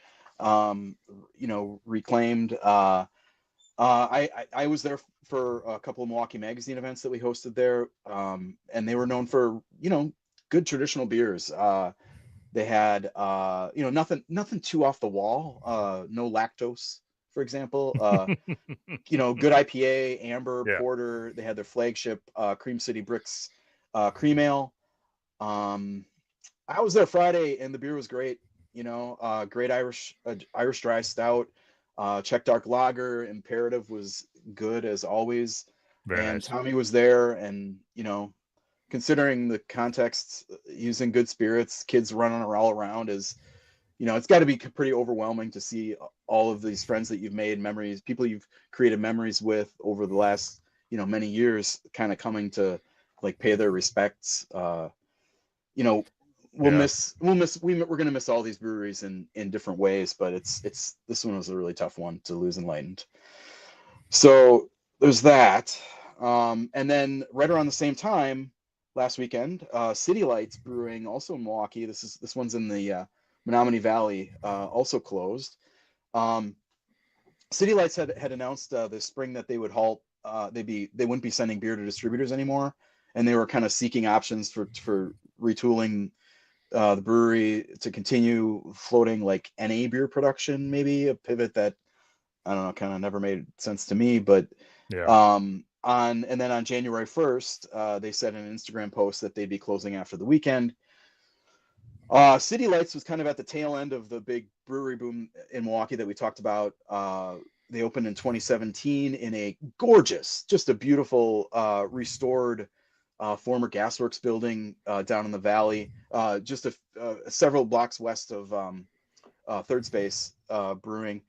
reclaimed. I was there for a couple of Milwaukee Magazine events that we hosted there, and they were known for good traditional beers. They had nothing too off the wall. No lactose, for example. Good IPA, amber, porter. They had their flagship Cream City Bricks cream ale. I was there Friday, and the beer was great. Great Irish dry stout. Czech dark lager, Imperative was good as always. Very and nice. Tommy was there, and considering the context, using good spirits, kids running all around, is it's got to be pretty overwhelming to see all of these friends that you've made, memories, people you've created memories with over the last many years, kind of coming to pay their respects. We're gonna miss all these breweries in different ways, but this one was a really tough one to lose Enlightened. So there's that. And then right around the same time last weekend, City Lights Brewing, also in Milwaukee. This one's in the Menominee Valley, also closed. City Lights had announced this spring that they would halt. They wouldn't be sending beer to distributors anymore, and they were kind of seeking options for retooling the brewery to continue floating NA beer production, maybe a pivot that I don't know, kind of never made sense to me. But on January 1st, they said in an Instagram post that they'd be closing after the weekend. City Lights was kind of at the tail end of the big brewery boom in Milwaukee that we talked about. They opened in 2017 in a gorgeous, just a beautiful, restored former gasworks building down in the valley, just several blocks west of Third Space Brewing.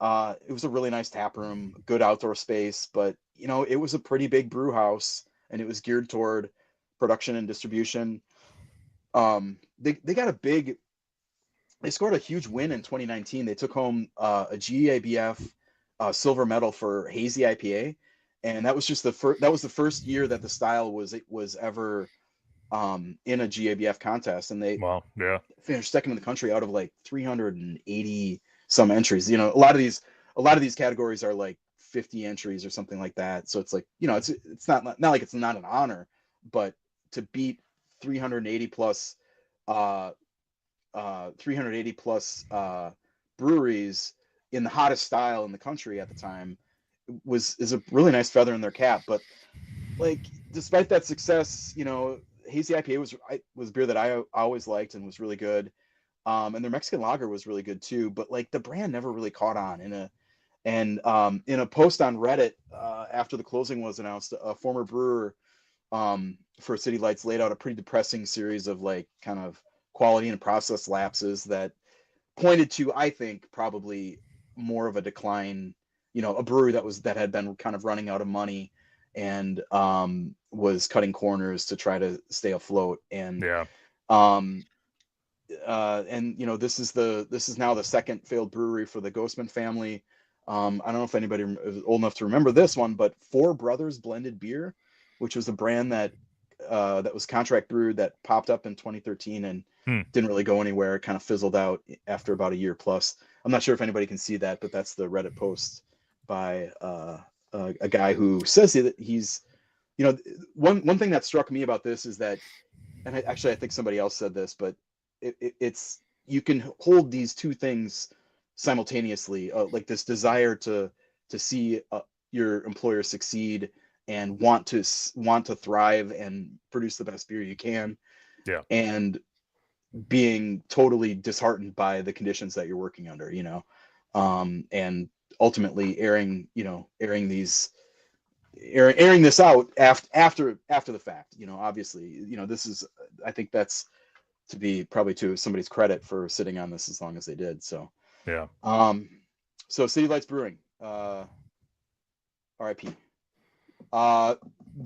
It was a really nice tap room, good outdoor space, but it was a pretty big brew house, and it was geared toward production and distribution. They scored a huge win in 2019. They took home a GABF silver medal for hazy IPA, and that was just the first year that the style was ever in a GABF contest, and they finished second in the country out of 380 some entries. A lot of these categories are 50 entries or something like that. So it's it's not like it's not an honor, but to beat 380 plus breweries in the hottest style in the country at the time is a really nice feather in their cap. But despite that success, hazy IPA was beer that I always liked and was really good. And their Mexican lager was really good too, but the brand never really caught on. In a post on Reddit after the closing was announced, a former brewer for City Lights laid out a pretty depressing series of kind of quality and process lapses that pointed to, I think, probably more of a decline. A brewery that had been kind of running out of money and was cutting corners to try to stay afloat. And this is now the second failed brewery for the Ghostman family. I don't know if anybody is old enough to remember this one, but Four Brothers Blended Beer, which was a brand that that was contract brewed that popped up in 2013 and didn't really go anywhere. It kind of fizzled out after about a year plus. I'm not sure if anybody can see that, but that's the Reddit post by a guy who says that he's, one thing that struck me about this is that, and I think somebody else said this, but it's you can hold these two things simultaneously, like this desire to see your employer succeed and want to thrive and produce the best beer you can, and being totally disheartened by the conditions that you're working under, and ultimately airing this out after the fact, obviously, this is, I think that's to be probably to somebody's credit for sitting on this as long as they did. So so City Lights Brewing, RIP. The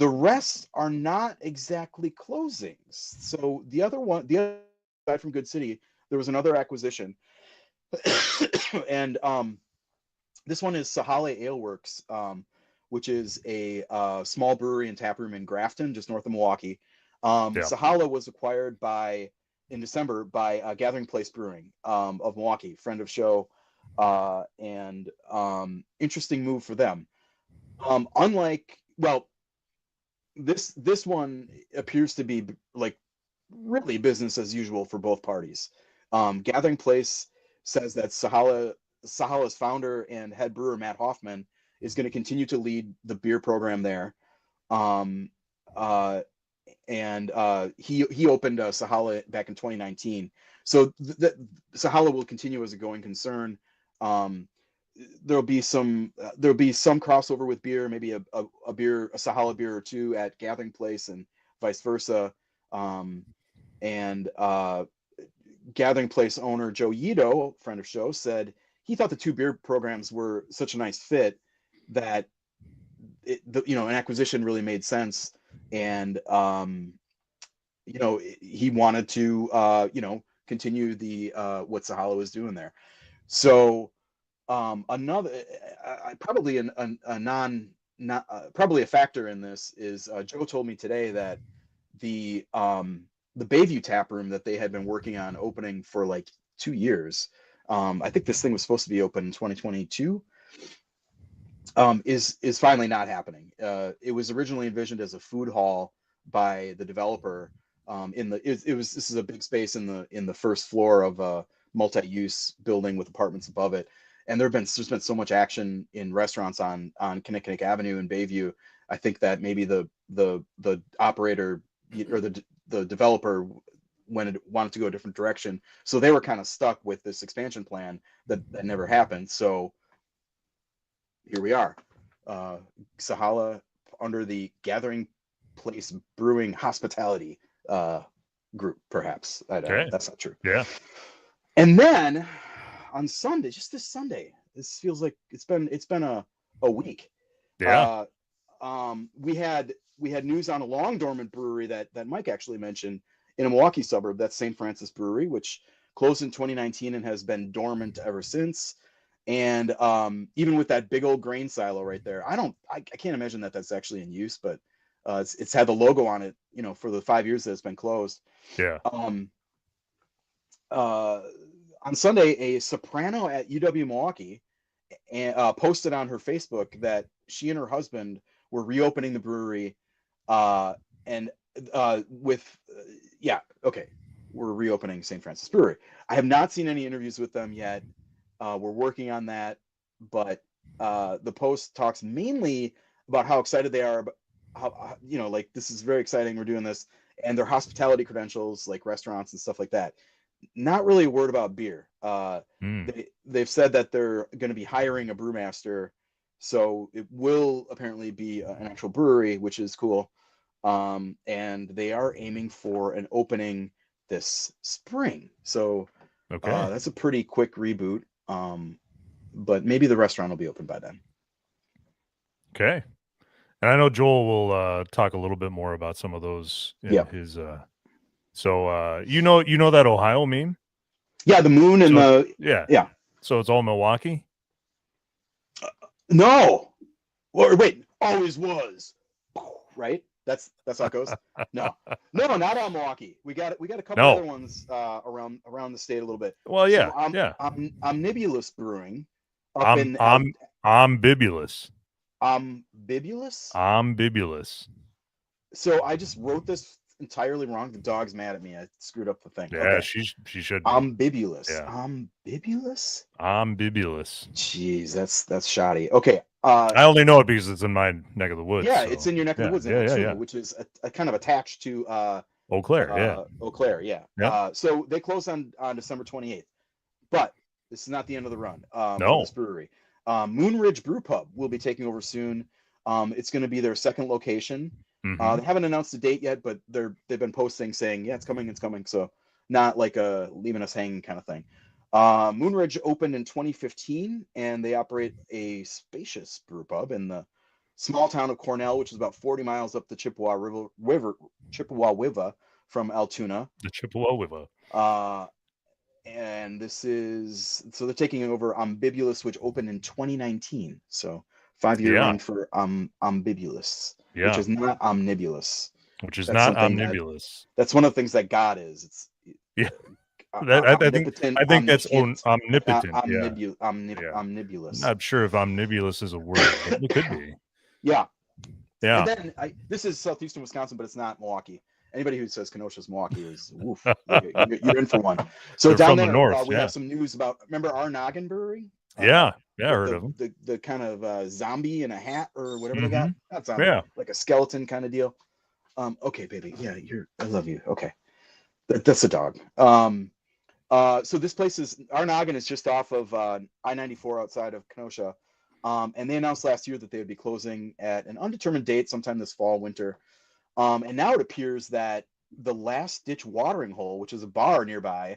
rest are not exactly closings. So the other guy from Good City, there was another acquisition, and this one is Sahale Ale Works, which is a small brewery and tap room in Grafton, just north of Milwaukee. Sahale was acquired in December by Gathering Place Brewing of Milwaukee, friend of show, and interesting move for them. This one appears to be like really business as usual for both parties. Gathering Place says that Sahale's founder and head brewer Matt Hoffman is going to continue to lead the beer program there. And he opened Sahale back in 2019. So Sahale will continue as a going concern. There'll be some crossover with beer, maybe a Sahale beer or two at Gathering Place and vice versa. Gathering Place owner Joe Yito, friend of show, said he thought the two beer programs were such a nice fit that an acquisition really made sense, and he wanted to continue the what Sahale was doing there. So another probably probably a factor in this is Joe told me today that the Bayview tap room that they had been working on opening for like 2 years, I think this thing was supposed to be open in 2022, is finally not happening. It was originally envisioned as a food hall by the developer. This is a big space in the first floor of a multi-use building with apartments above it. And there's been so much action in restaurants on Kinnickinnick Avenue in Bayview. I think that maybe the operator or the developer wanted to go a different direction, so they were kind of stuck with this expansion plan that never happened. So here we are, Sahale under the Gathering Place Brewing Hospitality group, perhaps. I don't know. That's not true. Yeah. And then on Sunday, just this Sunday, this feels like it's been a week. Yeah. We had news on a long dormant brewery that Mike actually mentioned in a Milwaukee suburb. That's St. Francis Brewery, which closed in 2019 and has been dormant ever since. And even with that big old grain silo right there, I can't imagine that that's actually in use, but it's had the logo on it, for the 5 years that it's been closed. Yeah. On Sunday, a soprano at UW Milwaukee posted on her Facebook that she and her husband were reopening the brewery, we're reopening St. Francis Brewery. I have not seen any interviews with them yet. We're working on that, but the post talks mainly about how excited they are, about how this is very exciting, we're doing this, and their hospitality credentials, like restaurants and stuff like that. Not really a word about beer. They've said that they're going to be hiring a brewmaster, so it will apparently be an actual brewery, which is cool. And they are aiming for an opening this spring. So that's a pretty quick reboot. But maybe the restaurant will be open by then. Okay. And I know Joel will talk a little bit more about some of those in his so you know that Ohio meme? Yeah, the moon and yeah. So it's all Milwaukee? No. Or wait, always was. Right? That's how it goes. No, not on Milwaukee. We got a couple No. other ones around the state a little bit. Well, yeah, So yeah. Omnibulous Brewing up in Ambibulous. Ombibulous. Ambibulous. So I just wrote this entirely wrong. The dog's mad at me. I screwed up the thing. Yeah, Okay. she should be. Ombibulous. Yeah. Ombibulous. Ambibulous. Jeez, that's shoddy. Okay. I only know it because it's in my neck of the woods. Yeah, so. it's in your neck of the woods in Altoona, which is a kind of attached to Eau Claire. Yeah. Eau Claire. Yeah. Yeah. So they close on December 28th, but this is not the end of the run. No. For this brewery. Moonridge Brewpub will be taking over soon. It's going to be their second location. Mhm. They haven't announced a date yet, but they've been posting saying, yeah, it's coming. So not like a leaving us hanging kind of thing. Moonridge opened in 2015, and they operate a spacious brew pub in the small town of Cornell, which is about 40 miles up the Chippewa River from Altoona. The Chippewa River. And this is so they're taking over Ombibulous, which opened in 2019. So 5-year run for Ombibulous, which is not Omnibulous. Which is not Omnibulous. That's one of the things that God is. It's I think that's omnipotent. Omnibulous. Not sure if omnibulous is a word, but it could be. Yeah. Yeah. And then this is southeastern Wisconsin, but it's not Milwaukee. Anybody who says Kenosha's Milwaukee is woof. You're in for one. So They're down from there, the north, we have some news about. Remember our Noggin Brewery? I heard of them. The kind of zombie in a hat or whatever they got. Not zombie, like a skeleton kind of deal. Okay, baby. Yeah, I love you. Okay, that's a dog. So this place is our Noggin is just off of I-94 outside of Kenosha, and they announced last year that they would be closing at an undetermined date sometime this fall, winter. And now it appears that the Last Ditch Watering Hole, which is a bar nearby,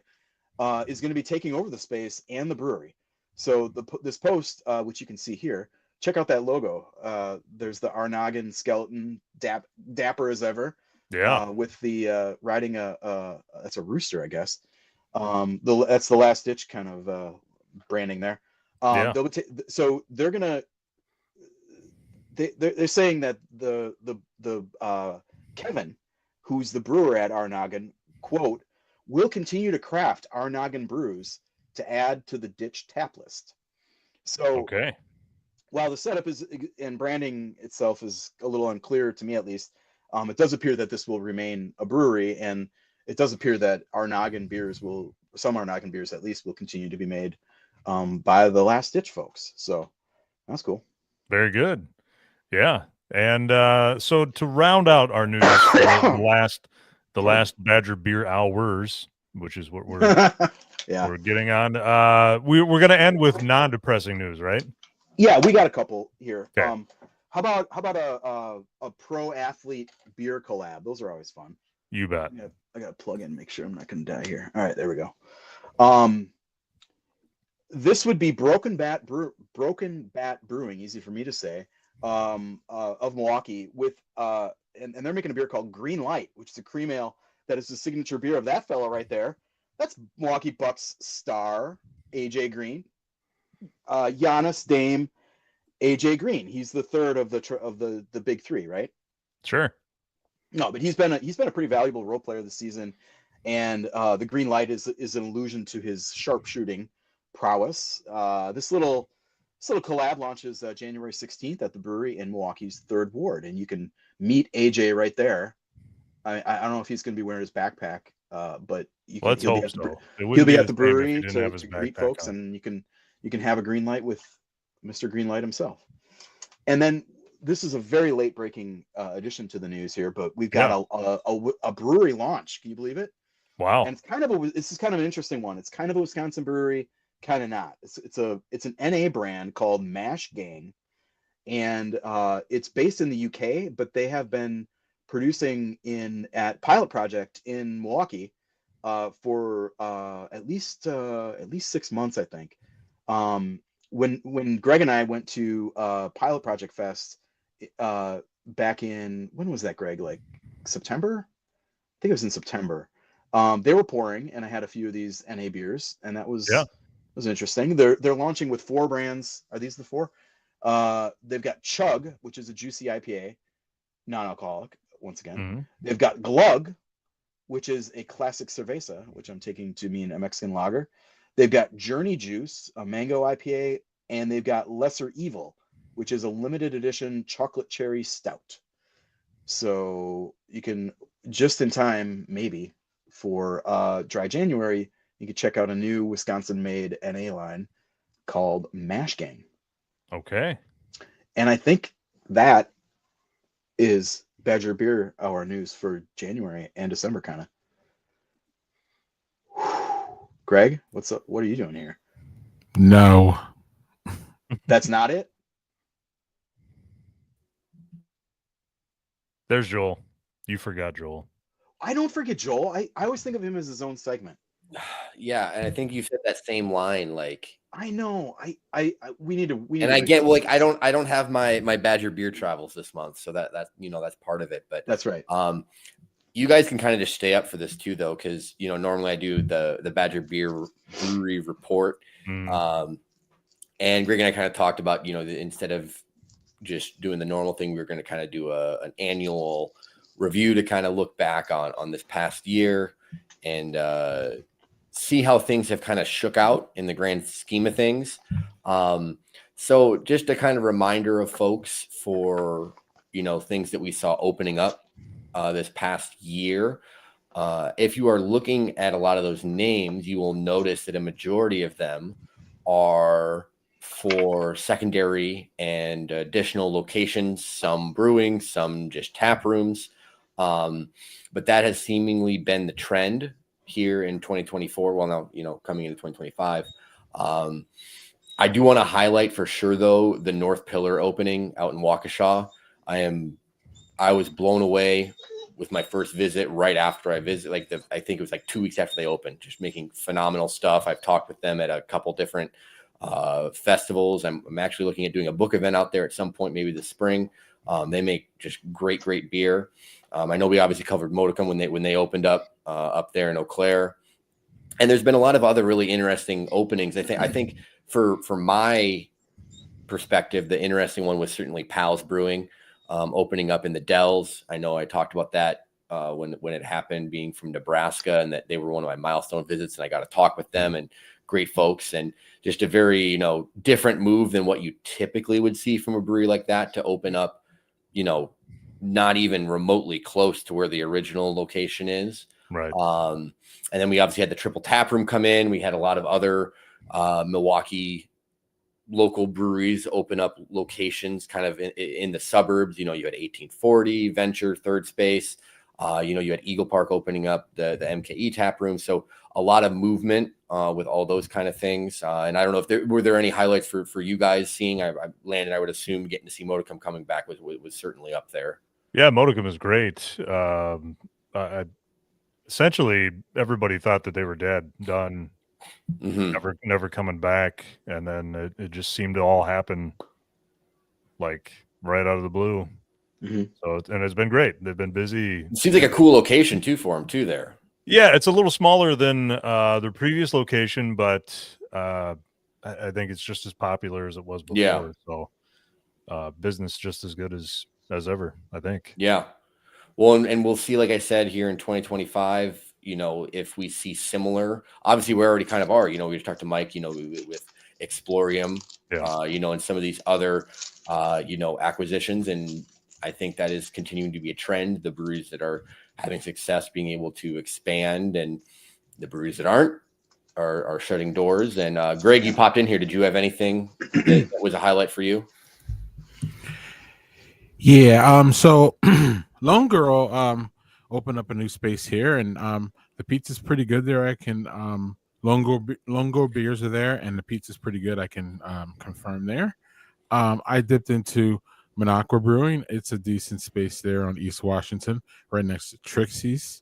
is going to be taking over the space and the brewery. So this post, which you can see here, check out that logo. There's the Arnoggin skeleton, dapper as ever. Yeah. With the riding that's a rooster, I guess. That's the Last Ditch kind of branding there. So they're gonna. They're saying that the Kevin, who's the brewer at Arnoggin, quote, will continue to craft Arnoggin brews to add to the Ditch tap list. So while the setup is and branding itself is a little unclear to me, at least, it does appear that this will remain a brewery, and it does appear that some Arnoggin beers at least will continue to be made by the Last Ditch folks. So that's cool. Very good. Yeah. And so to round out our news for the last Badger Beer Hours, which is what we're we're getting on, we're going to end with non-depressing news, right? Yeah, we got a couple here. Okay. How about a pro athlete beer collab? Those are always fun. You bet. I got to plug in, make sure I'm not going to die here. All right, there we go. This would be Broken Bat Brewing, easy for me to say, of Milwaukee, with and they're making a beer called Green Light, which is a cream ale that is the signature beer of that fella right there. That's Milwaukee Bucks star AJ Green, Giannis, Dame, AJ Green. He's the third of the big three, right? Sure. No, but he's been a pretty valuable role player this season, and the Green Light is an allusion to his sharpshooting prowess. This little collab launches January 16th at the brewery in Milwaukee's 3rd Ward, and you can meet AJ right there. I don't know if he's going to be wearing his backpack, but he'll be at the brewery to greet folks, and you can have a Green Light with Mr. Green Light himself. And then this is a very late breaking addition to the news here, but we've got a brewery launch. Can you believe it? Wow! And this is kind of an interesting one. It's kind of a Wisconsin brewery, kind of not. It's an NA brand called Mash Gang, and it's based in the UK, but they have been producing at Pilot Project in Milwaukee for at least 6 months, I think. When Greg and I went to Pilot Project Fest back in, when was that, Greg? Like September? I think it was in September. They were pouring, and I had a few of these NA beers, and that was interesting. They're launching with 4 brands. Are these the 4? They've got Chug, which is a juicy IPA, non-alcoholic. Once again, Mm-hmm. they've got Glug, which is a classic cerveza, which I'm taking to mean a Mexican lager. They've got Journey Juice, a mango IPA, and they've got Lesser Evil, which is a limited edition chocolate cherry stout. So you can, just in time, maybe, for dry January, you can check out a new Wisconsin-made NA line called Mash Gang. Okay. And I think that is Badger Beer Hour news for January and December, kind of. Greg, what's up? What are you doing here? No. That's not it? There's Joel. You forgot Joel. I don't forget Joel. I always think of him as his own segment. Yeah, and I think you said that same line, like I know. We need to. and I get like I don't have my Badger Beer travels this month, so that's that's part of it. But that's right. You guys can kind of just stay up for this too, though, because normally I do the Badger Beer Brewery report, and Greg and I kind of talked about instead of just doing the normal thing, we were going to kind of do an annual review to kind of look back on this past year and see how things have kind of shook out in the grand scheme of things. So just a kind of reminder of folks for things that we saw opening up this past year. If you are looking at a lot of those names, you will notice that a majority of them are for secondary and additional locations, some brewing, some just tap rooms. But that has seemingly been the trend here in 2024. Well, now, coming into 2025. I do want to highlight for sure, though, the North Pillar opening out in Waukesha. I was blown away with my first visit right after I visited. I think it was like 2 weeks after they opened, just making phenomenal stuff. I've talked with them at a couple different festivals. I'm actually looking at doing a book event out there at some point, maybe this spring. They make just great beer. I know we obviously covered Modicum when they opened up there in Eau Claire, and there's been a lot of other really interesting openings. I think for my perspective, the interesting one was certainly Pal's Brewing opening up in the Dells. I know I talked about that when it happened, being from Nebraska, and that they were one of my milestone visits, and I got to talk with them, and great folks, and just a very different move than what you typically would see from a brewery like that to open up not even remotely close to where the original location is. Right. And then we obviously had the Triple Tap Room come in. We had a lot of other Milwaukee local breweries open up locations kind of in the suburbs. You had 1840, Venture, Third Space. You had Eagle Park opening up the MKE Tap Room. So a lot of movement with all those kind of things. And I don't know if were there any highlights for you guys seeing. Landon, I would assume getting to see Modicum coming back was certainly up there. Yeah, Modicum is great. Essentially, everybody thought that they were dead, done, never coming back, and then it just seemed to all happen like right out of the blue. So it's been great. They've been busy. It seems like a cool location too for them too there. Yeah, it's a little smaller than their previous location, but I think it's just as popular as it was before. Yeah. So business just as good as ever, I think. Yeah. Well, and we'll see, like I said, here in 2025, if we see similar, obviously we already kind of are, we just talked to Mike, with Explorium, and some of these other, acquisitions. And I think that is continuing to be a trend. The breweries that are having success being able to expand, and the breweries that aren't are shutting doors. And Greg, you popped in here. Did you have anything that was a highlight for you? Yeah. So Lone Girl opened up a new space here, and the pizza's pretty good there. I can Lone Girl beers are there, and the pizza's pretty good. I can confirm there. I dipped into Minocqua Brewing. It's a decent space there on East Washington, right next to Trixie's.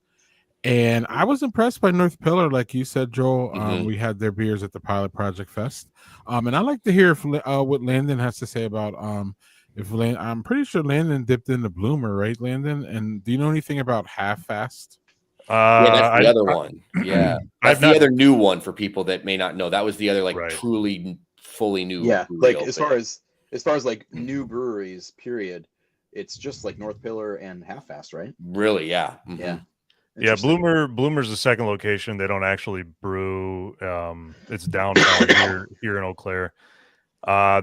And I was impressed by North Pillar, like you said, Joel. We had their beers at the Pilot Project Fest. And I'd like to hear what Landon has to say about I'm pretty sure Landon dipped into Bloomer, right, Landon? And do you know anything about Half Fast? Yeah, that's the other one. Yeah, that's the other new one for people that may not know. That was the other truly fully new. Yeah, like as far as as far as like new breweries, period, it's just like North Pillar and Half Fast, right? Really, yeah. Yeah. Yeah, Bloomer's the second location. They don't actually brew. It's downtown here in Eau Claire.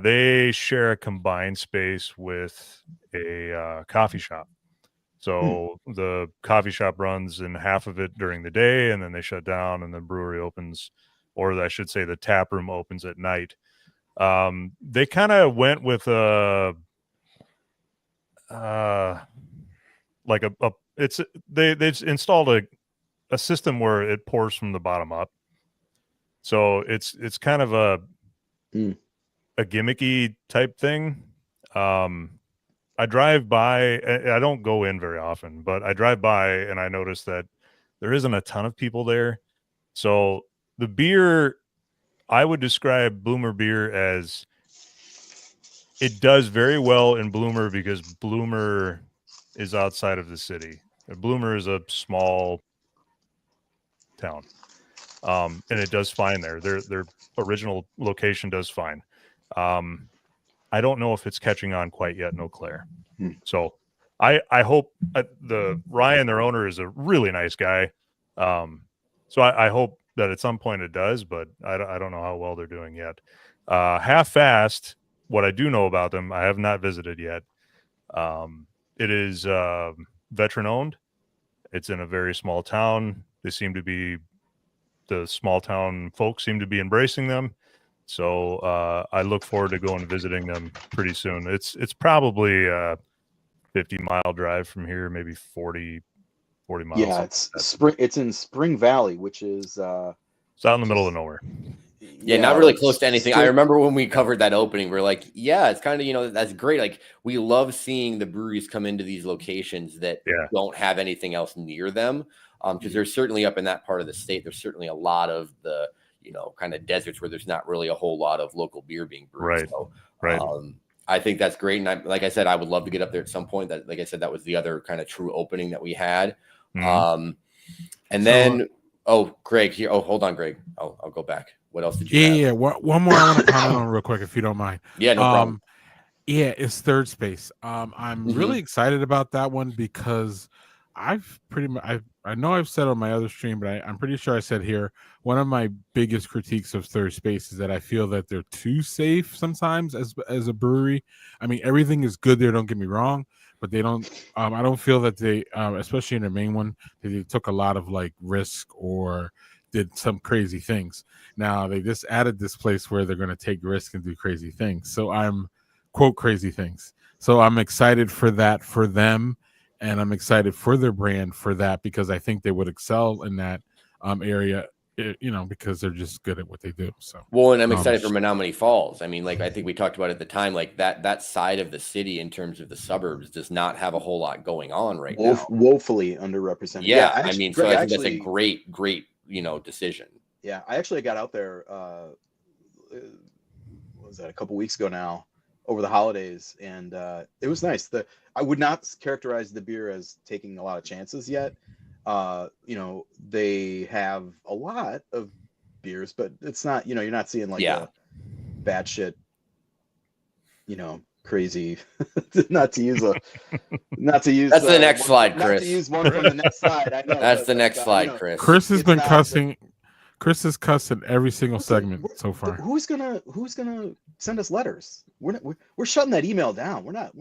They share a combined space with a coffee shop. So the coffee shop runs in half of it during the day, and then they shut down, and the brewery opens, or I should say the tap room opens at night. They kind of went with they they've installed a system where it pours from the bottom up. So it's kind of a gimmicky type thing. I drive by, I don't go in very often, but I drive by and I notice that there isn't a ton of people there. So the beer, I would describe Bloomer beer as it does very well in Bloomer because Bloomer is outside of the city. Bloomer is a small town. And it does fine there. Their original location does fine. I don't know if it's catching on quite yet in Eau Claire. So I hope the Ryan, their owner, is a really nice guy. So I hope that at some point it does, but I don't know how well they're doing yet. Half Fast, what I do know about them, I have not visited yet. It is veteran owned. It's in a very small town. The small town folks seem to be embracing them. So I look forward to going and visiting them pretty soon. It's probably a 50-mile drive from here, maybe 40 miles. Yeah, it's in Spring Valley, which is it's out in the middle of nowhere. Yeah, not really close to anything. I remember when we covered that opening, we're like, yeah, it's kind of, that's great. Like, we love seeing the breweries come into these locations that don't have anything else near them. Because there's certainly up in that part of the state, there's certainly a lot of the, kind of deserts where there's not really a whole lot of local beer being brewed. Right. So, right. I think that's great. And like I said, I would love to get up there at some point. That, like I said, that was the other kind of true opening that we had. And then, Greg here. Oh, hold on, Greg. I'll go back. What else did you have? Yeah. One more I want to comment on real quick, if you don't mind. Yeah, no problem. Yeah, it's Third Space. I'm really excited about that one because I've pretty much, I know I've said on my other stream, but I'm pretty sure I said here, one of my biggest critiques of Third Space is that I feel that they're too safe sometimes as a brewery. I mean, everything is good there, don't get me wrong, but they don't, I don't feel that they, especially in their main one, they took a lot of like risk or did some crazy things. Now they just added this place where they're going to take risk and do crazy things. So I'm quote crazy things. So I'm excited for that for them. And I'm excited for their brand for that because I think they would excel in that area, because they're just good at what they do. So well, and I'm excited for Menominee Falls. I mean, like I think we talked about at the time, like that side of the city in terms of the suburbs does not have a whole lot going on right now. Woefully underrepresented. Yeah, I think that's a great decision. Yeah, I actually got out there. What was that, a couple weeks ago now? Over the holidays, and it was nice. I would not characterize the beer as taking a lot of chances yet. They have a lot of beers, but it's not, you're not seeing like a bad shit, crazy. not to use. That's the next slide, Chris. Not to use one from the next slide. I know. That's the next slide, Chris. Chris has been cussing. Chris has cussed in every single segment so far. Who's gonna send us letters? We're shutting that email down. We're not.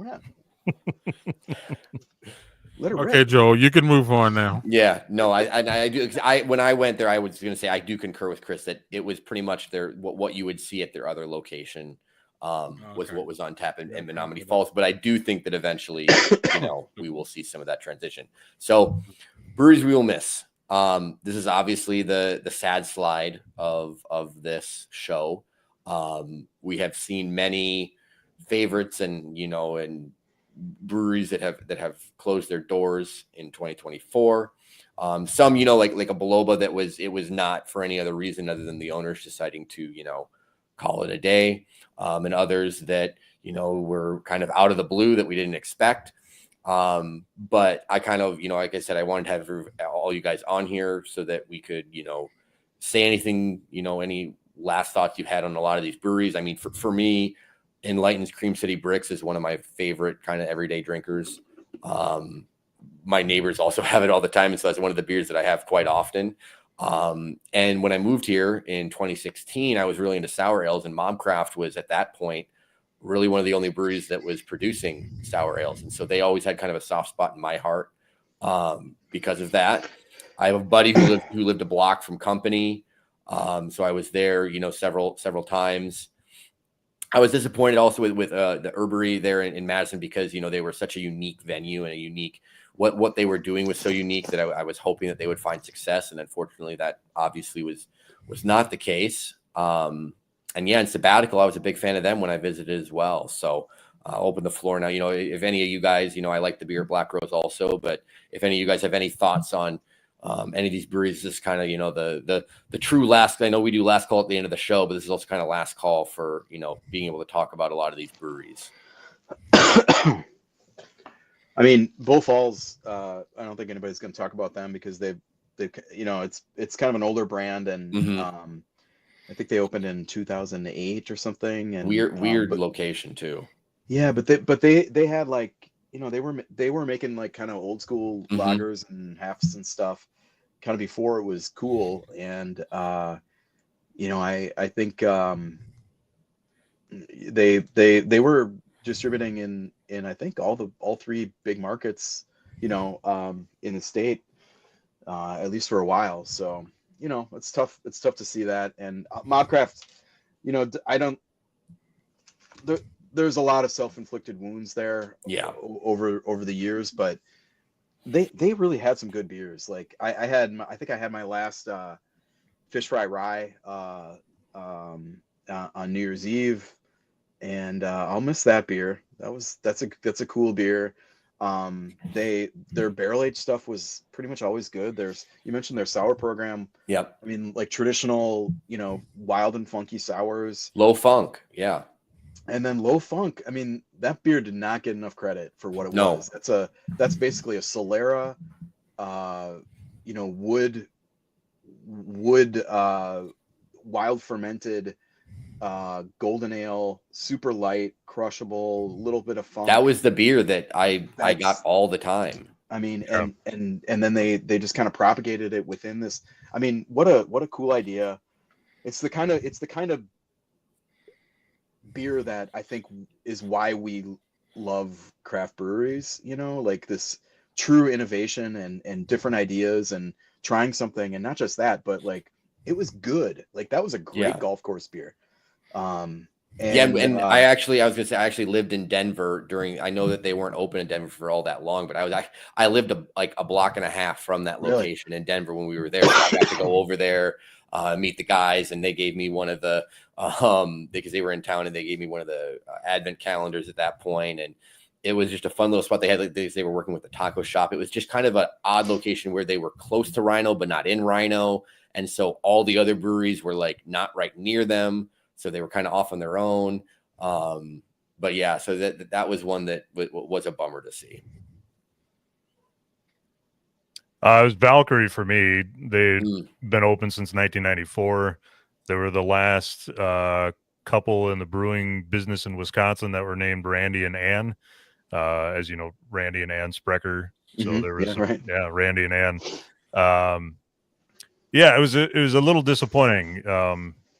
Okay, Joel, you can move on now. Yeah, no, I do. When I went there, I was going to say I do concur with Chris that it was pretty much what you would see at their other location was what was on tap in Menominee Falls. But I do think that eventually, we will see some of that transition. So, breweries we will miss. This is obviously the sad slide of this show. We have seen many favorites and breweries that have closed their doors in 2024. Some, like a Baloba that was not for any other reason other than the owners deciding to, call it a day. And others that, were kind of out of the blue that we didn't expect. But I kind of, like I said, I wanted to have all you guys on here so that we could, say anything, any last thoughts you had on a lot of these breweries. I mean, for me, Enlightened's Cream City Bricks is one of my favorite kind of everyday drinkers. My neighbors also have it all the time, and so that's one of the beers that I have quite often. And when I moved here in 2016, I was really into sour ales, and Momcraft was at that point really one of the only breweries that was producing sour ales. And so they always had kind of a soft spot in my heart because of that. I have a buddy who lived a block from company. So I was there, several times. I was disappointed also with the Herbery there in Madison because, they were such a unique venue and a unique, what they were doing was so unique that I was hoping that they would find success. And unfortunately that obviously was not the case. And yeah, in Sabbatical, I was a big fan of them when I visited as well. So I'll open the floor now. If any of you guys, I like the beer Black Rose also, but if any of you guys have any thoughts on any of these breweries, this is kind of, the true last, I know we do last call at the end of the show, but this is also kind of last call for, being able to talk about a lot of these breweries. I mean, Bull Falls, I don't think anybody's going to talk about them because they've it's kind of an older brand, and I think they opened in 2008 or something. And weird location too. Yeah, but they had like, they were making like kind of old school lagers and halves and stuff kind of before it was cool. And I think they were distributing in I think all three big markets, in the state, at least for a while. So it's tough to see that. And Momcraft, there's a lot of self-inflicted wounds there, over the years, but they really had some good beers. Like I think I had my last fish fry rye on New Year's Eve, and I'll miss that beer. That's a cool beer. Their barrel aged stuff was pretty much always good. You mentioned their sour program. Yep. I mean, like traditional, wild and funky sours. Low funk. Yeah. And then low funk. I mean, that beer did not get enough credit for what it was. That's basically a Solera, wood, wild fermented, golden ale, super light, crushable, little bit of funk. That was the beer that I got all the time. I mean, and then they just kind of propagated it within this. I mean, what a cool idea. It's the kind of beer that I think is why we love craft breweries, like this true innovation and different ideas and trying something. And not just that, but like, it was good. Like that was a great golf course beer. I actually lived in Denver I know that they weren't open in Denver for all that long, but I lived a block and a half from that location in Denver when we were there. So I got to go over there, meet the guys, and they gave me one of the, because they were in town, and they gave me one of the advent calendars at that point. And it was just a fun little spot. They had, they were working with the taco shop. It was just kind of an odd location where they were close to Rhino, but not in Rhino. And so all the other breweries were like not right near them. So they were kind of off on their own. But yeah, so that was one that was a bummer to see. It was Valkyrie for me. They'd been open since 1994. They were the last couple in the brewing business in Wisconsin that were named Randy and Ann. As you know, Randy and Ann Sprecher. So there was Randy and Ann. It was a little disappointing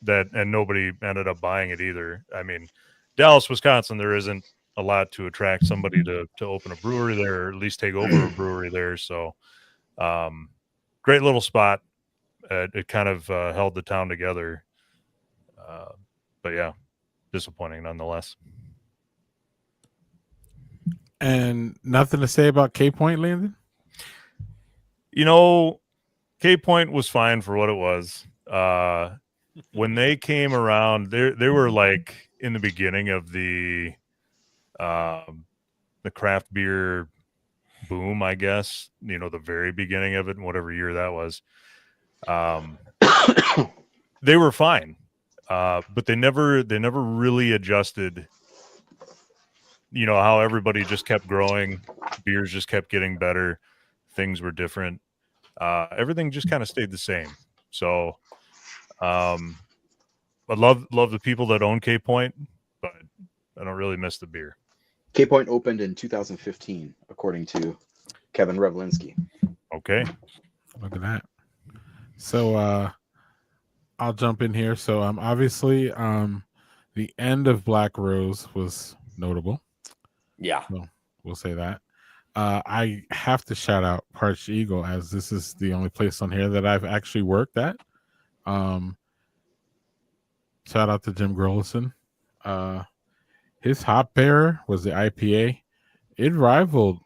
that, and nobody ended up buying it either. I mean, Dallas, Wisconsin, there isn't a lot to attract somebody to open a brewery there, or at least take over a brewery there. So great little spot. It kind of held the town together. But yeah, disappointing nonetheless. And nothing to say about K Point, Landon? K Point was fine for what it was. When they came around, they were like in the beginning of the craft beer boom, I guess. The very beginning of it, in whatever year that was. They were fine, but they never really adjusted. How everybody just kept growing, beers just kept getting better, things were different. Everything just kind of stayed the same. So I love the people that own K Point, but I don't really miss the beer. K Point opened in 2015, according to Kevin Revlinsky. Okay. Look at that. So I'll jump in here. So obviously the end of Black Rose was notable. Yeah. So we'll say that. I have to shout out Parched Eagle, as this is the only place on here that I've actually worked at. Shout out to Jim Grolison. His hop bearer was the IPA. It rivaled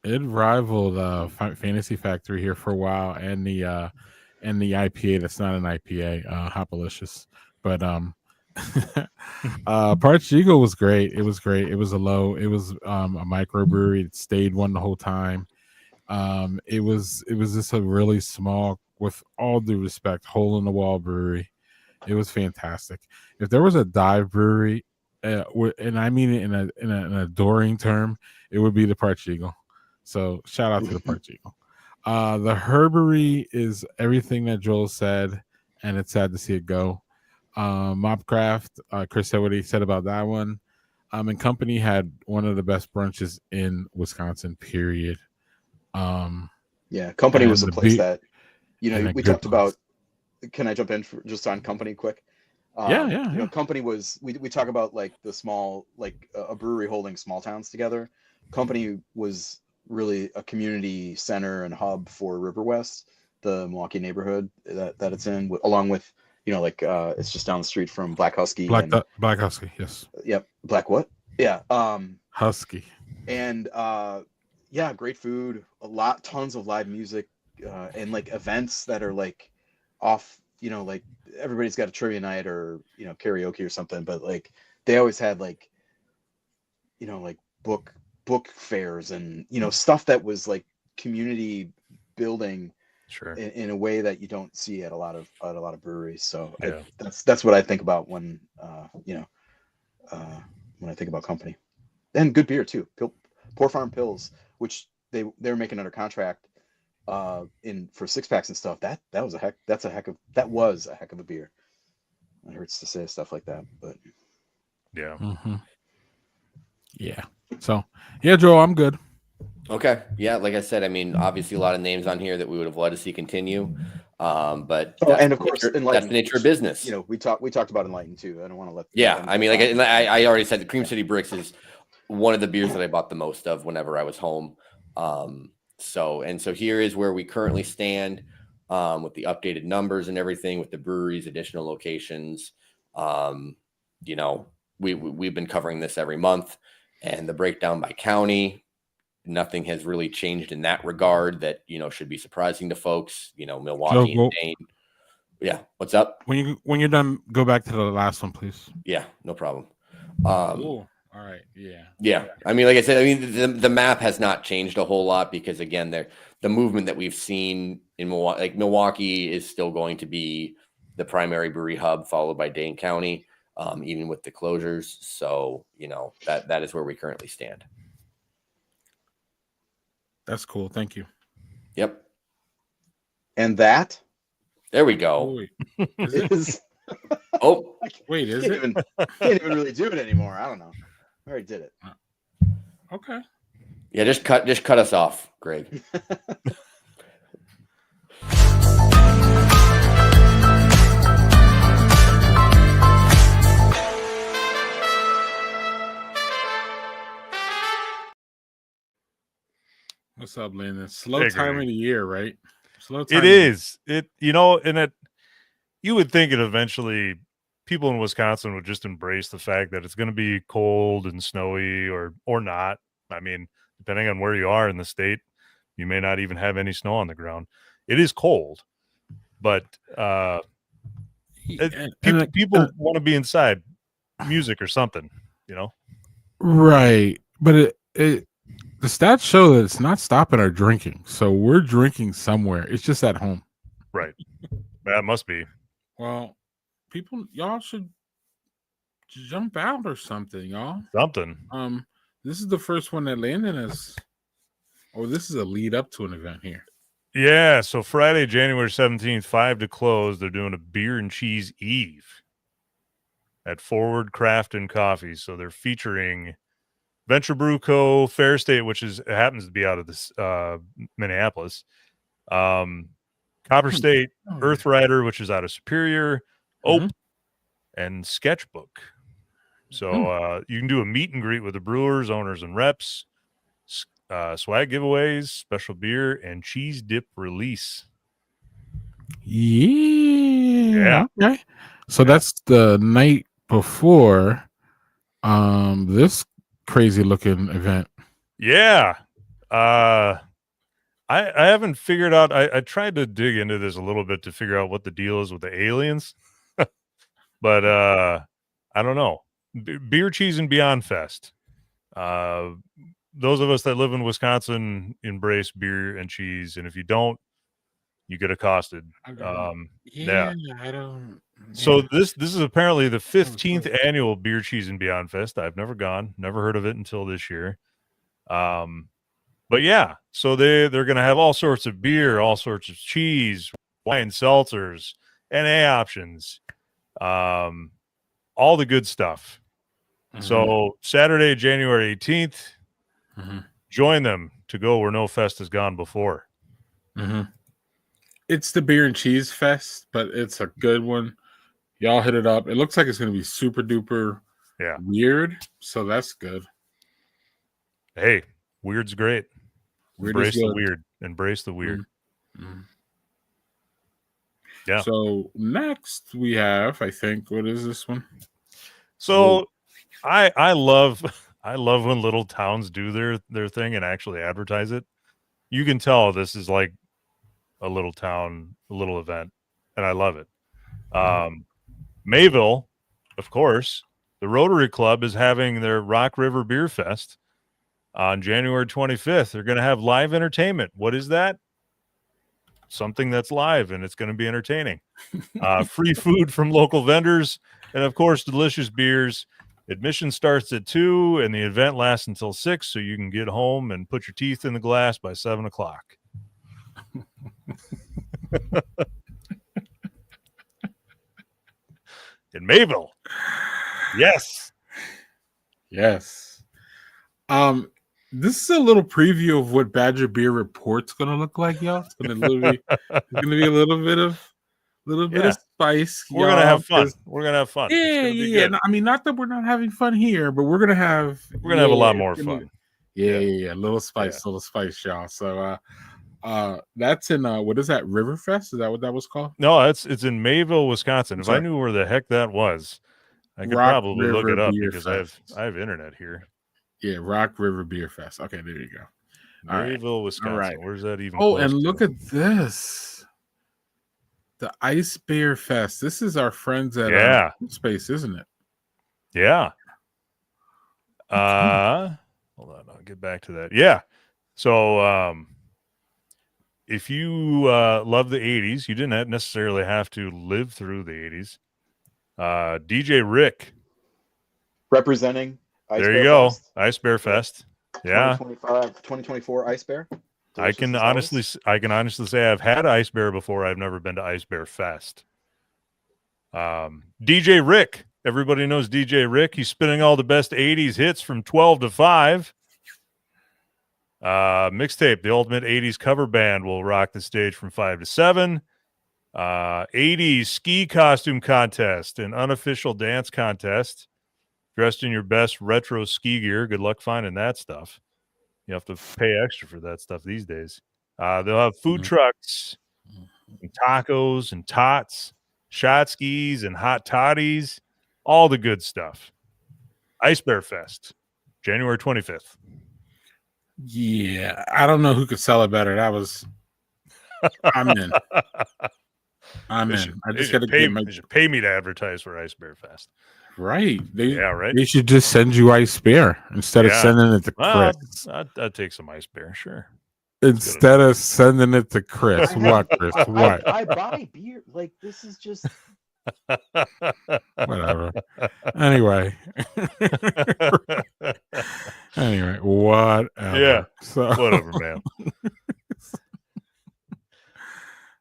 Fantasy Factory here for a while, and the IPA that's not an IPA, Hopalicious. But Parched Eagle was great. It was great. It was a microbrewery. It stayed one the whole time. It was just a really small, with all due respect, hole in the wall brewery. It was fantastic. If there was a dive brewery, and I mean it in an adoring term, it would be the Parched Eagle. So shout out to the Parched Eagle. The Herbery is everything that Joel said, and it's sad to see it go. Mobcraft, Chris said what he said about that one. And Company had one of the best brunches in Wisconsin, period. Yeah, Company was the place that, we talked about. Can I jump in just on Company quick? Yeah. Company was, we talk about like the small, like a brewery holding small towns together. Company was really a community center and hub for River West, the Milwaukee neighborhood that it's in, along with, it's just down the street from Black Husky. Black Husky, yes. Yep. Black what? Yeah. Husky. And great food, tons of live music, and like events that are like off, like everybody's got a trivia night or, karaoke or something, but like they always had like, like book fairs and, stuff that was like community building. Sure. In a way that you don't see at a lot of breweries. So yeah. that's what I think about when I think about Company. And good beer too. Poor Farm Pills, which they're making under contract for 6-packs and stuff. That was a heck of a beer. It hurts to say stuff like that, but yeah. Mm-hmm. Yeah. So yeah, Joel, I'm good. Okay. Yeah, like I said, I mean, obviously a lot of names on here that we would have loved to see continue. But and of course, that's the nature of business. We talked about Enlightened too. I don't want to let. Yeah, I mean, like I already said, the Cream City Bricks is one of the beers that I bought the most of whenever I was home. So here is where we currently stand with the updated numbers and everything, with the breweries, additional locations. We've been covering this every month, and the breakdown by county. Nothing has really changed in that regard that, should be surprising to folks, Milwaukee and Dane. Yeah. What's up? When you're done, go back to the last one, please. Yeah, no problem. Cool. All right. Yeah. Yeah. I mean, like I said, the map has not changed a whole lot because again, the movement that we've seen in Milwaukee, like Milwaukee is still going to be the primary brewery hub, followed by Dane County, even with the closures. So, that is where we currently stand. That's cool. Thank you. Yep. And that? There we go. Oh, wait. Is it? Oh, wait, is it? Can't even really do it anymore. I don't know. I already did it. Okay. Yeah, just cut us off, Greg. What's up, Landon? Slow time of the year, right? Slow time. It is. You would think it eventually, people in Wisconsin would just embrace the fact that it's going to be cold and snowy or not. I mean, depending on where you are in the state, you may not even have any snow on the ground. It is cold, but people want to be inside, music or something, Right, but the stats show that it's not stopping our drinking, so we're drinking somewhere. It's just at home. Right. That must be. Well, y'all should jump out or something, y'all. Something. This is the first one that Landon has. Oh, this is a lead up to an event here. Yeah. So Friday, January 17th, 5 to close. They're doing a beer and cheese eve. at Forward Craft and Coffee. So they're featuring Venture Brew Co., Fair State, which happens to be out of this Minneapolis, Copper State, Earth Rider, which is out of Superior, Ope, and Sketchbook. So you can do a meet and greet with the brewers, owners, and reps, swag giveaways, special beer, and cheese dip release. Yeah. Okay. So that's the night before this crazy looking event. Yeah. I haven't figured out. I tried to dig into this a little bit to figure out what the deal is with the aliens. But I don't know. Beer, Cheese, and Beyond Fest. Those of us that live in Wisconsin embrace beer and cheese, and if you don't, you get accosted. I don't. So this is apparently the 15th annual Beer, Cheese, and Beyond Fest. I've never gone, never heard of it until this year. But yeah, so they're going to have all sorts of beer, all sorts of cheese, wine, seltzers, NA options, all the good stuff. So Saturday, January 18th, join them to go where no fest has gone before. It's the Beer and Cheese Fest, but it's a good one. Y'all hit it up. It looks like it's going to be super duper weird, so that's good. Hey, weird's great. Weird Embrace the weird. Embrace the weird. Yeah. So next we have, I think, what is this one? So I love when little towns do their thing and actually advertise it. You can tell this is like a little town, a little event, and I love it. Mayville, of course, the Rotary Club is having their Rock River Beer Fest on January 25th. They're going to have live entertainment. What is that? Something that's live, and it's going to be entertaining. Free food from local vendors, and of course, delicious beers. Admission starts at 2, and the event lasts until 6, so you can get home and put your teeth in the glass by 7 o'clock. In Mayville. Yes. This is a little preview of what Badger Beer Report's going to look like, y'all. It's going to be a little bit of spice. We're going to have fun. We're going to have fun. Yeah. No, I mean, not that we're not having fun here, but we're going to have a lot more fun. Yeah. Little spice, y'all. So that's in what is that, Riverfest? Is that what that was called? No, it's in Mayville, Wisconsin. If I knew where the heck that was, I could probably look it up because I have internet here. Yeah, Rock River Beer Fest. Okay, there you go. Mayville, Wisconsin. Right. Where's that even? Oh, and look at this. The Ice Beer Fest. This is our friends at Space, isn't it? Yeah. Hold on, I'll get back to that. Yeah. So if you love the 80s, you didn't necessarily have to live through the 80s. DJ Rick. Representing Ice there Bear you go. Fest. Ice Bear Fest. Yeah. 2024 Ice Bear. I can honestly say I've had Ice Bear before. I've never been to Ice Bear Fest. DJ Rick. Everybody knows DJ Rick. He's spinning all the best 80s hits from 12 to 5. Mixtape, the ultimate 80s cover band, will rock the stage from 5 to 7. 80s ski costume contest, an unofficial dance contest. Dressed in your best retro ski gear. Good luck finding that stuff. You have to pay extra for that stuff these days. They'll have food trucks, and tacos and tots, shot skis and hot toddies, all the good stuff. Ice Bear Fest, January 25th. Yeah, I don't know who could sell it better. I'm in. I just got to pay me to advertise for Ice Bear Fest. Right. Right. They should just send you Ice Bear instead of sending it to Chris. I'd take some Ice Bear, sure. Instead of sending it to Chris. What, Chris? What? I buy beer. Like, this is just whatever. Anyway, whatever. Yeah. So whatever, man.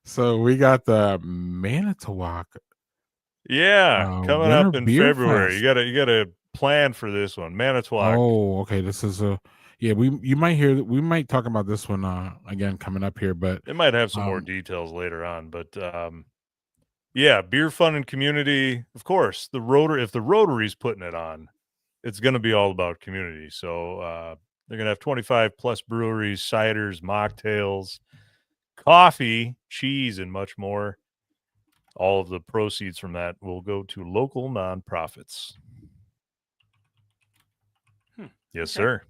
So we got the Manitowoc. coming Winter up in Beer February. Fest. You gotta plan for this one, Manitowoc. Oh, okay. This is you might hear that we might talk about this one again coming up here, but it might have some more details later on. But beer fun and community. Of course, if the Rotary's putting it on, it's going to be all about community. So they're going to have 25 plus breweries, ciders, mocktails, coffee, cheese, and much more. All of the proceeds from that will go to local nonprofits. Yes, sir.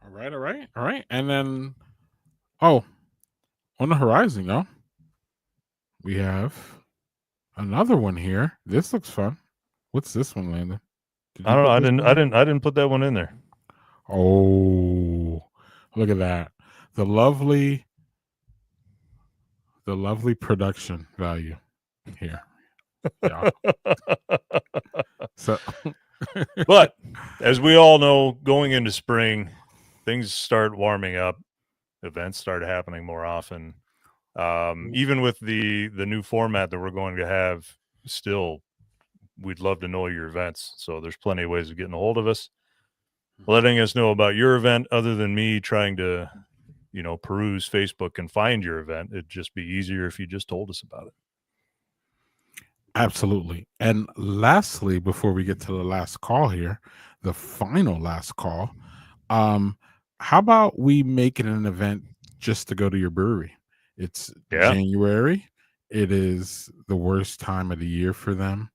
All right. And then, on the horizon, y'all, we have another one here. This looks fun. What's this one, Landon? I don't know. I didn't put that one in there. Oh, look at that. The lovely production value here. Yeah. So but as we all know, going into spring, things start warming up. Events start happening more often. Even with the new format that we're going to have, still, we'd love to know your events. So there's plenty of ways of getting a hold of us, letting us know about your event, other than me trying to, peruse Facebook and find your event. It'd just be easier if you just told us about it. Absolutely. And lastly, before we get to the last call here, the final last call, how about we make it an event just to go to your brewery? It's January. It is the worst time of the year for them.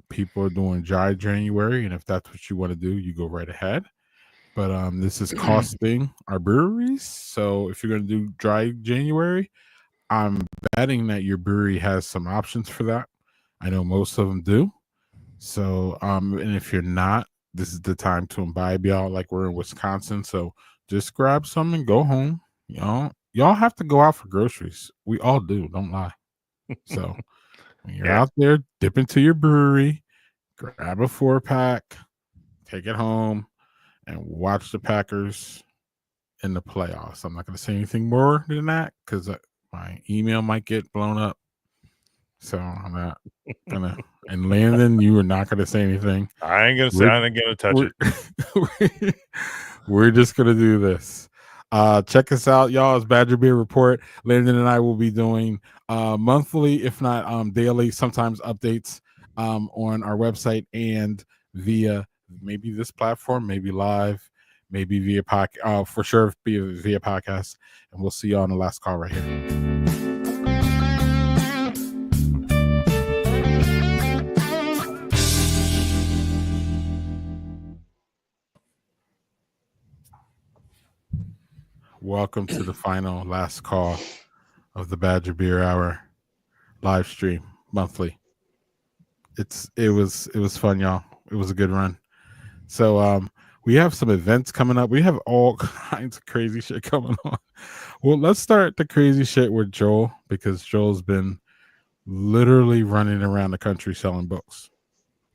People are doing dry January, and if that's what you want to do, you go right ahead. But this is costing our breweries. So if you're going to do dry January, I'm betting that your brewery has some options for that. I know most of them do. So, and if you're not, this is the time to imbibe, y'all. Like, we're in Wisconsin, so just grab some and go home. Y'all have to go out for groceries. We all do. Don't lie. So when you're out there, dip into your brewery, grab a 4-pack, take it home, and watch the Packers in the playoffs. I'm not going to say anything more than that because my email might get blown up. So I'm not gonna. And Landon, you are not gonna say anything. I ain't gonna touch it. We're just gonna do this. Check us out, y'all. It's Badger Beer Report. Landon and I will be doing monthly, if not daily, sometimes updates on our website and via maybe this platform, maybe live, maybe via podcast. For sure, via podcast. And we'll see you on the last call right here. Welcome to the final last call of the Badger Beer Hour live stream monthly. It was fun, y'all. It was a good run. So we have some events coming up. We have all kinds of crazy shit coming on. Well, let's start the crazy shit with Joel, because Joel's been literally running around the country selling books.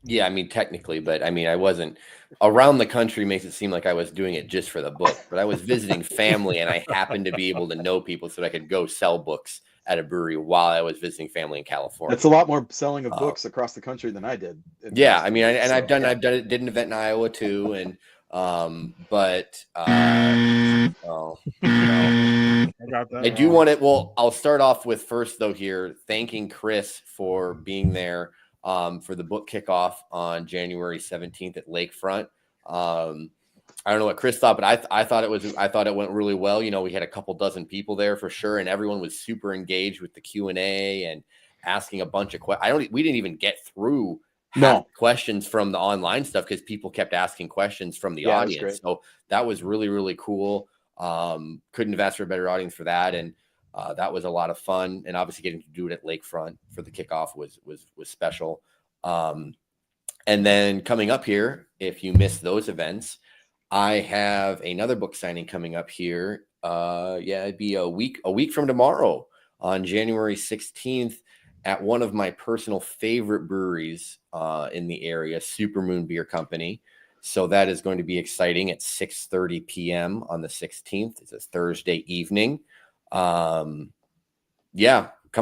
Yeah, I mean, technically, but I mean, I wasn't around the country. Makes it seem like I was doing it just for the book, but I was visiting family, and I happened to be able to know people so that I could go sell books at a brewery while I was visiting family in California. That's a lot more selling of books across the country than I did. Yeah, I mean, I've done it, did an event in Iowa too, and I do want it. Well, I'll start off with first though here, thanking Chris for being there for the book kickoff on January 17th at Lakefront. I don't know what Chris thought, but I thought it went really well. We had a couple dozen people there for sure, and everyone was super engaged with the Q&A and asking a bunch of questions. We didn't even get through questions from the online stuff because people kept asking questions from the audience. So that was really, really cool. Couldn't have asked for a better audience for that. And that was a lot of fun. And obviously getting to do it at Lakefront for the kickoff was special. And then coming up here, if you missed those events, I have another book signing coming up here. It'd be a week from tomorrow on January 16th at one of my personal favorite breweries in the area, Supermoon Beer Company. So that is going to be exciting at 6:30 p.m. on the 16th. It's a Thursday evening. Come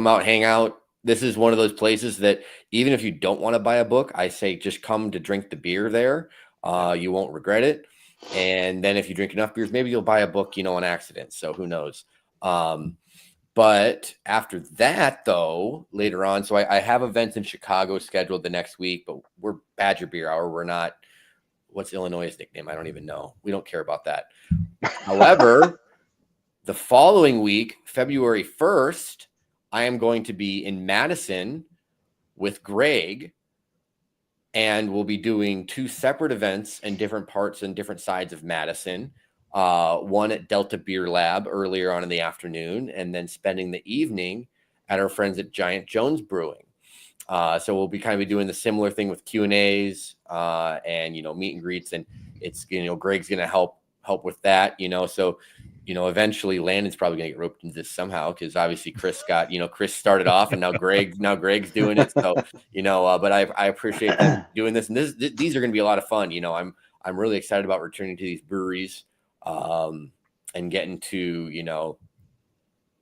out, hang out. this is one of those places that even if you don't want to buy a book, I say just come to drink the beer there. You won't regret it. And then if you drink enough beers, maybe you'll buy a book, on accident. So who knows? But after that, though, later on, so I have events in Chicago scheduled the next week, but we're Badger Beer Hour. We're not, what's Illinois' nickname? I don't even know. We don't care about that. However, the following week, February 1st, I am going to be in Madison with Greg, and we'll be doing 2 separate events in different parts and different sides of Madison. One at Delta Beer Lab earlier on in the afternoon, and then spending the evening at our friends at Giant Jones Brewing. So we'll be kind of doing the similar thing with Q&As and meet and greets, and it's Greg's going to help with that. So eventually Landon's probably going to get roped into this somehow, because obviously Chris got Chris started off, and now Greg's doing it. So but I appreciate them doing this, and these are going to be a lot of fun. I'm really excited about returning to these breweries. And getting to,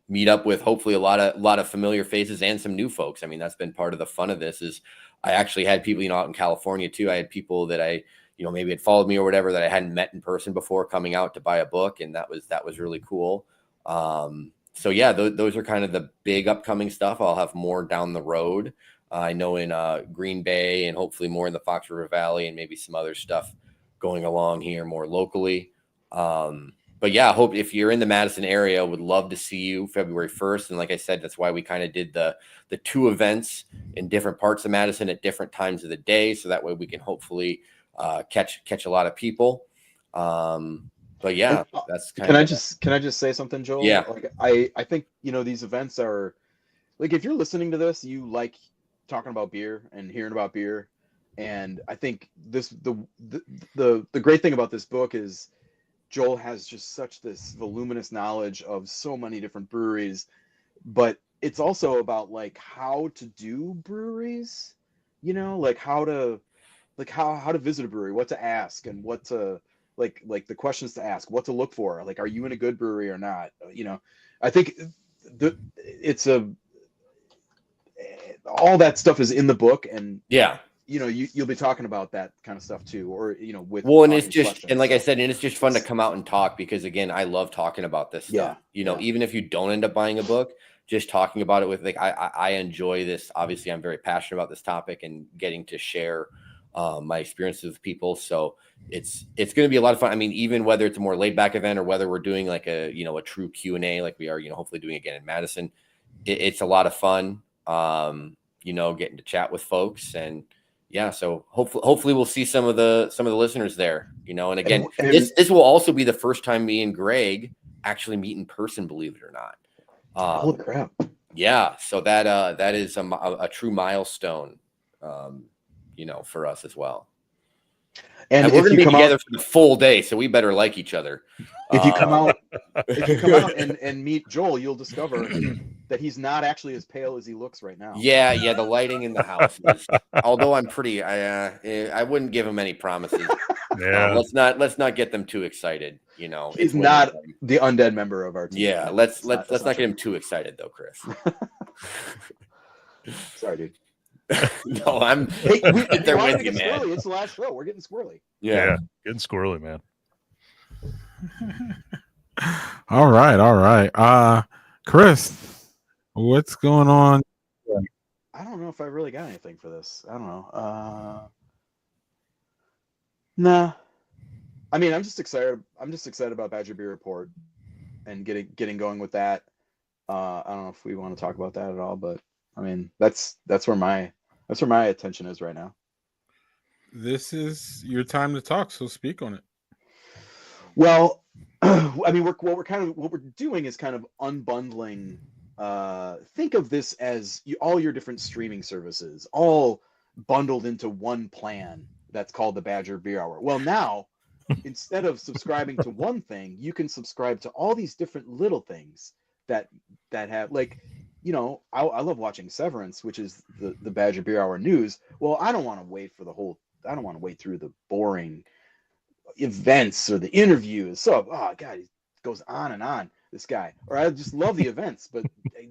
meet up with hopefully a lot of familiar faces and some new folks. I mean, that's been part of the fun of this. Is I actually had people, out in California too. I had people that I, maybe had followed me or whatever that I hadn't met in person before coming out to buy a book. And that was really cool. So yeah, those are kind of the big upcoming stuff. I'll have more down the road. I know in Green Bay, and hopefully more in the Fox River Valley, and maybe some other stuff going along here more locally. But yeah, I hope if you're in the Madison area, would love to see you February 1st. And like I said, that's why we kind of did the 2 events in different parts of Madison at different times of the day. So that way we can hopefully catch a lot of people. But yeah, that's kind of. Can I just say something, Joel? Yeah. Like I think, these events are like, if you're listening to this, you like talking about beer and hearing about beer. And I think the great thing about this book is Joel has just such this voluminous knowledge of so many different breweries, but it's also about like how to do breweries, like how to visit a brewery, what to ask, and what to like the questions to ask, what to look for. Like, are you in a good brewery or not? I think all that stuff is in the book, and yeah. You'll be talking about that kind of stuff too, or with and it's just, and like I said, and it's just fun to come out and talk, because again, I love talking about this stuff. Even if you don't end up buying a book, just talking about it with I enjoy this. Obviously, I'm very passionate about this topic and getting to share my experiences with people. So it's going to be a lot of fun. I mean, even whether it's a more laid back event or whether we're doing like a true Q&A like we are hopefully doing again in Madison, it's a lot of fun. Getting to chat with folks. And yeah, so hopefully we'll see some of the listeners there, and again, this will also be the first time me and Greg actually meet in person, believe it or not. Holy crap! Yeah, so that is a true milestone, for us as well. And we're going to be together for the full day, so we better like each other. If you come out, and meet Joel, you'll discover that he's not actually as pale as he looks right now. Yeah, the lighting in the house is, although I'm pretty, I wouldn't give him any promises. Yeah, let's not get them too excited. He's not the undead member of our team. Yeah, let's not get him too excited though, Chris. Sorry, dude. No, I'm. Hey, they're with you, man. It's the last show. We're getting squirrely. Yeah, getting squirrely, man. All right. Chris, what's going on? I don't know if I really got anything for this. I don't know. Nah. I mean, I'm just excited. I'm just excited about Badger Beer Report and getting going with that. I don't know if we want to talk about that at all, but I mean, that's where my attention is right now. This is your time to talk, so speak on it. Well, I mean, what we're doing is kind of unbundling. Think of this as all your different streaming services, all bundled into one plan that's called the Badger Beer Hour. Well, now instead of subscribing to one thing, you can subscribe to all these different little things that have, like, I love watching Severance, which is the Badger Beer Hour news. Well, I don't want to wait through the boring events or the interviews. So, oh God, he goes on and on, this guy. Or I just love the events, but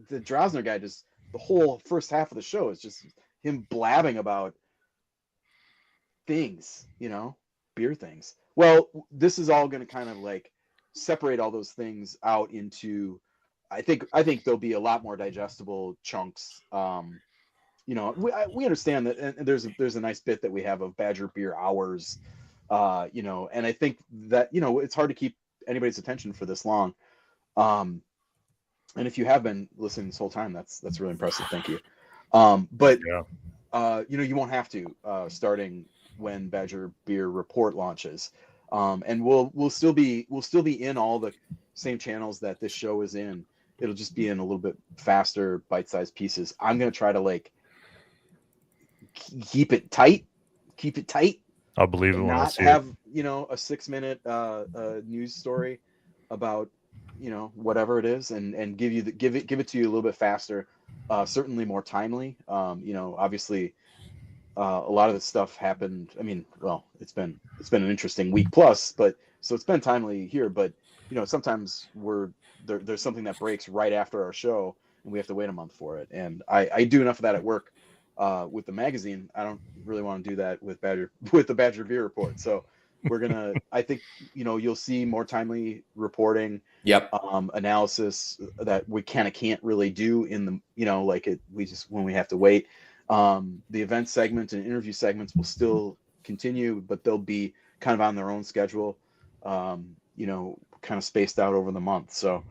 the Drosner guy just whole first half of the show is just him blabbing about things, beer things. Well, this is all going to kind of like separate all those things out into, I think there'll be a lot more digestible chunks. We understand that, and there's a nice bit that we have of Badger Beer Hours, and I think that, it's hard to keep anybody's attention for this long. And if you have been listening this whole time, that's really impressive. Thank you. But you won't have to, starting when Badger Beer Report launches. And we'll still be in all the same channels that this show is in. It'll just be in a little bit faster, bite-sized pieces. I'm gonna try to like keep it tight. I'll believe it when I not see have it. a 6-minute news story about whatever it is, and give it to you a little bit faster, certainly more timely. Obviously, a lot of this stuff happened. I mean, well, it's been an interesting week plus, but so it's been timely here. But sometimes there's something that breaks right after our show, and we have to wait a month for it. And I do enough of that at work with the magazine. I don't really want to do that with the Badger Beer Report. So we're gonna. I think you'll see more timely reporting. Yep. Analysis that we kind of can't really do in the when we have to wait. The event segment and interview segments will still continue, but they'll be kind of on their own schedule, kind of spaced out over the month. So,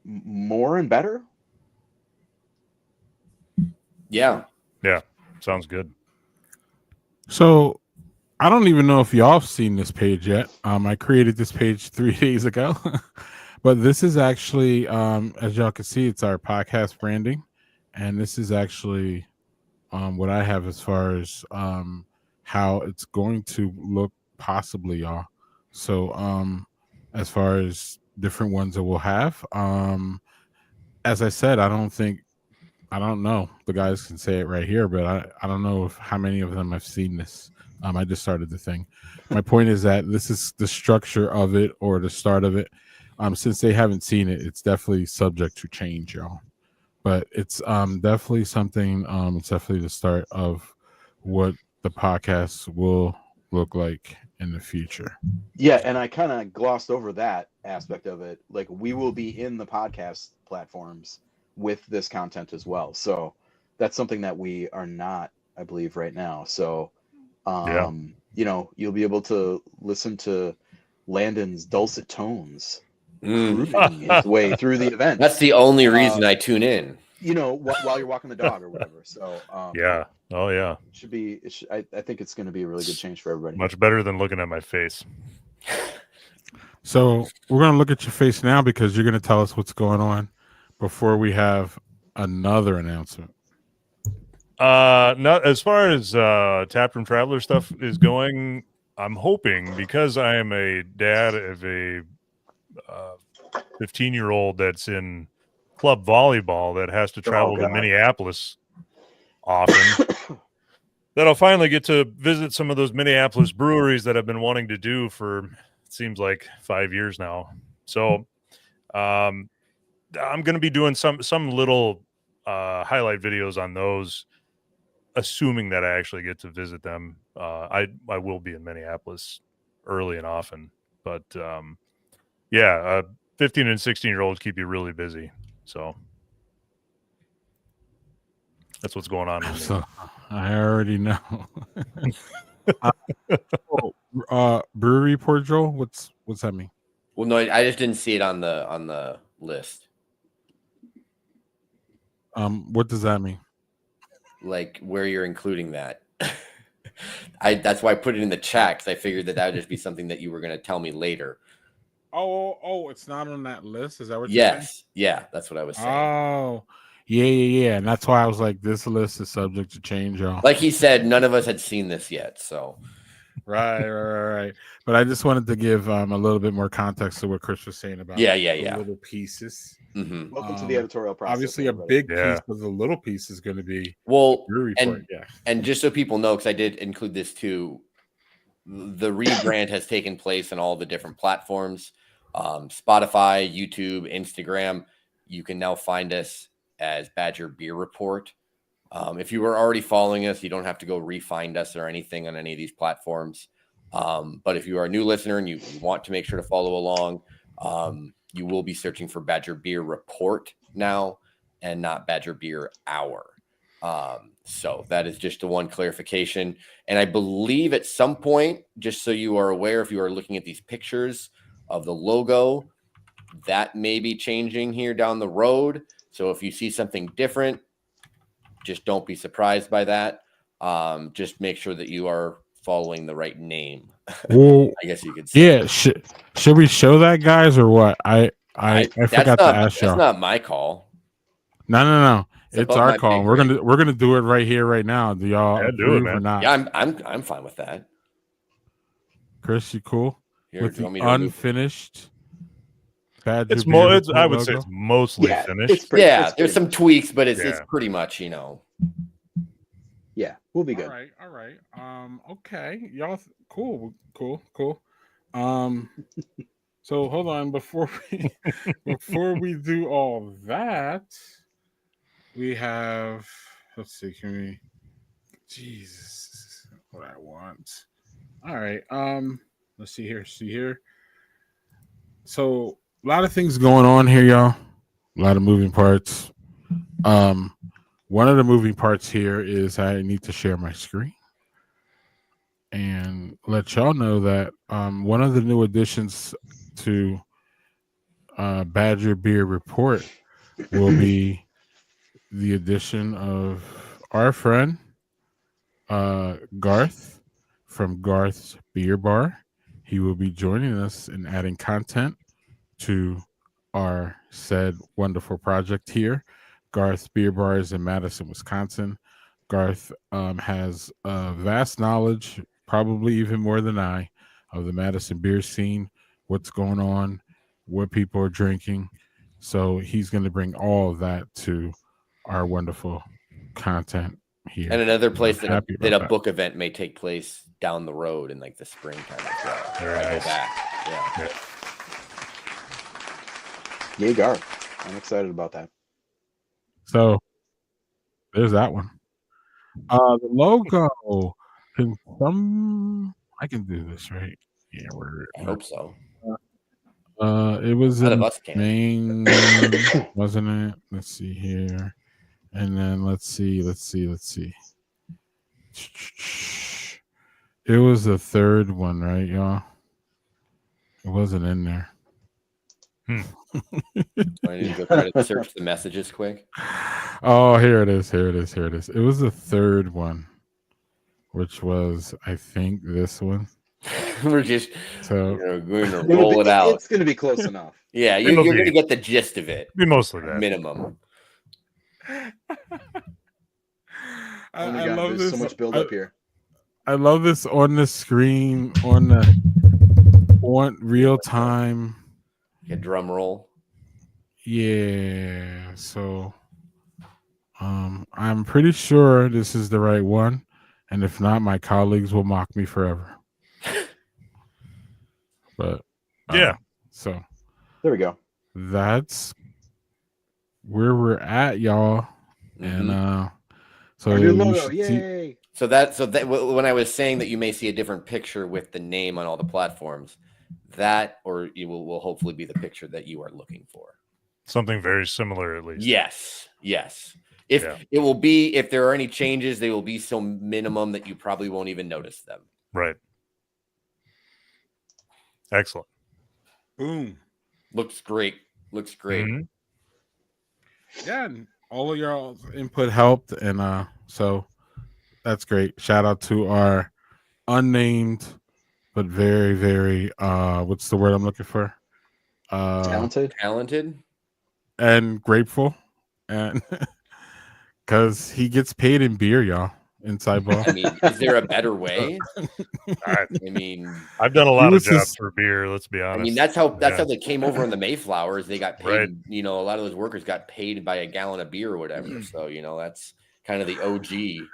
more and better. Yeah. Sounds good. So I don't even know if y'all have seen this page yet. I created this page 3 days ago, but this is actually, as y'all can see, it's our podcast branding. And this is actually what I have as far as how it's going to look possibly, y'all. So as far as different ones that we'll have, as I said, I don't know. The guys can say it right here, but I don't know how many of them have seen this. I just started the thing. My point is that this is the structure of it, or the start of it. Since they haven't seen it, it's definitely subject to change, y'all. But it's definitely something. It's definitely the start of what the podcast will look like in the future. Yeah, and I kind of glossed over that aspect of it. Like, we will be in the podcast platforms with this content as well. So that's something that we are not, I believe, right now. So, you'll be able to listen to Landon's dulcet tones grooving his way through the event. That's the only reason I tune in. While you're walking the dog or whatever. So, yeah. Oh yeah. I think it's going to be a really good change for everybody. Much better than looking at my face. So we're going to look at your face now, because you're going to tell us what's going on before we have another announcement. Not as far as Taproom Traveler stuff is going. I'm hoping, because I am a dad of a 15-year-old that's in club volleyball that has to travel to Minneapolis often, that I'll finally get to visit some of those Minneapolis breweries that I've been wanting to do for, it seems like, 5 years now. So I'm going to be doing some little highlight videos on those, assuming that I actually get to visit them. I will be in Minneapolis early and often, but 15 and 16-year-olds keep you really busy. So that's what's going on. So I already know. Brewery report, Joel. What's that mean? Well, no, I just didn't see it on the list. What does that mean? Like, where you're including that. That's why I put it in the chat, because I figured that would just be something that you were going to tell me later. Oh, it's not on that list. Is that what you're saying? Yes. Yeah, that's what I was saying. Oh, yeah. And that's why I was like, this list is subject to change, y'all. Like he said, none of us had seen this yet, so. Right. But I just wanted to give a little bit more context to what Chris was saying about little pieces. Mm-hmm. Welcome to the editorial process. Obviously, everybody. a big piece of the little piece is going to be brewery report. And just so people know, because I did include this too, the rebrand has taken place on all the different platforms. Spotify, YouTube, Instagram. You can now find us as Badger Beer Report. If you were already following us, you don't have to go re-find us or anything on any of these platforms. But if you are a new listener and you want to make sure to follow along, you will be searching for Badger Beer Report now and not Badger Beer Hour. So that is just the one clarification. And I believe at some point, just so you are aware, if you are looking at these pictures of the logo, that may be changing here down the road. So if you see something different, just don't be surprised by that. Just make sure that you are following the right name. Well, I guess you could say. Yeah, should we show that, guys, or what? I forgot to ask y'all. That's not my call. No. It's above our my call. pay We're gonna do it right here, right now. Do y'all do it, approve man. or not? Yeah, I'm fine with that. Chris, you cool Here, with you the want me to remove- unfinished Badger It's Beer more. Report I would say logo? it's mostly Yeah, finished. it's pretty, Yeah, it's there's pretty some tweaks, but it's Yeah. pretty much, Yeah, we'll be good. All right. Okay, y'all. Cool. So hold on before we do all that, we have. Let's see. Can we? Jesus, this is what I want. All right. Let's see here. So a lot of things going on here, y'all. A lot of moving parts. One of the moving parts here is I need to share my screen and let y'all know that one of the new additions to Badger Beer Report will be the addition of our friend Garth from Garth's Beer Bar. He will be joining us and adding content to our said wonderful project here. Garth's Beer Bar is in Madison, Wisconsin. Garth has a vast knowledge, probably even more than I, of the Madison beer scene, what's going on, what people are drinking. So he's going to bring all of that to our wonderful content here. And another place I'm that happy a about that. book event may take place down the road in like the springtime as well. Very I go nice. back. Yeah. Yay, Garth. I'm excited about that. So there's that one. The logo. I can do this, right? Yeah, I hope so. It was None in of us can. Maine, wasn't it? Let's see here. And then let's see. It was the third one, right, y'all? It wasn't in there. I need to go try to search the messages quick. Oh, here it is. It was the third one, which was, I think, this one. We're just So going to roll it out. It's going to be close enough. Yeah, you're going to get the gist of it. Be mostly that. Minimum. Oh my I God, love there's this. so much build up here. I love this on the screen on real time. A drum roll. Yeah. So I'm pretty sure this is the right one. And if not, my colleagues will mock me forever. But Yeah. So There we go. that's where we're at, y'all. Mhm. And so Our new you logo. should see- Yay. So that when I was saying that you may see a different picture with the name on all the platforms, that or you will hopefully be the picture that you are looking for. Something very similar, at least. Yes. If it will be, if there are any changes, they will be so minimum that you probably won't even notice them. Right. Excellent. Boom. Looks great. Mhm. Yeah, and all of y'all's input helped, and so that's great. Shout out to our unnamed but very, very what's the word I'm looking for? Talented. Talented. And grateful, and because he gets paid in beer, y'all. Inside ball. I mean, is there a better way? I, I mean, I've done a lot of was jobs just- for beer. Let's be honest. I mean, that's how Yeah. they came over in the Mayflowers. They got paid. Right. You know, a lot of those workers got paid by a gallon of beer or whatever. So that's kind of the OG.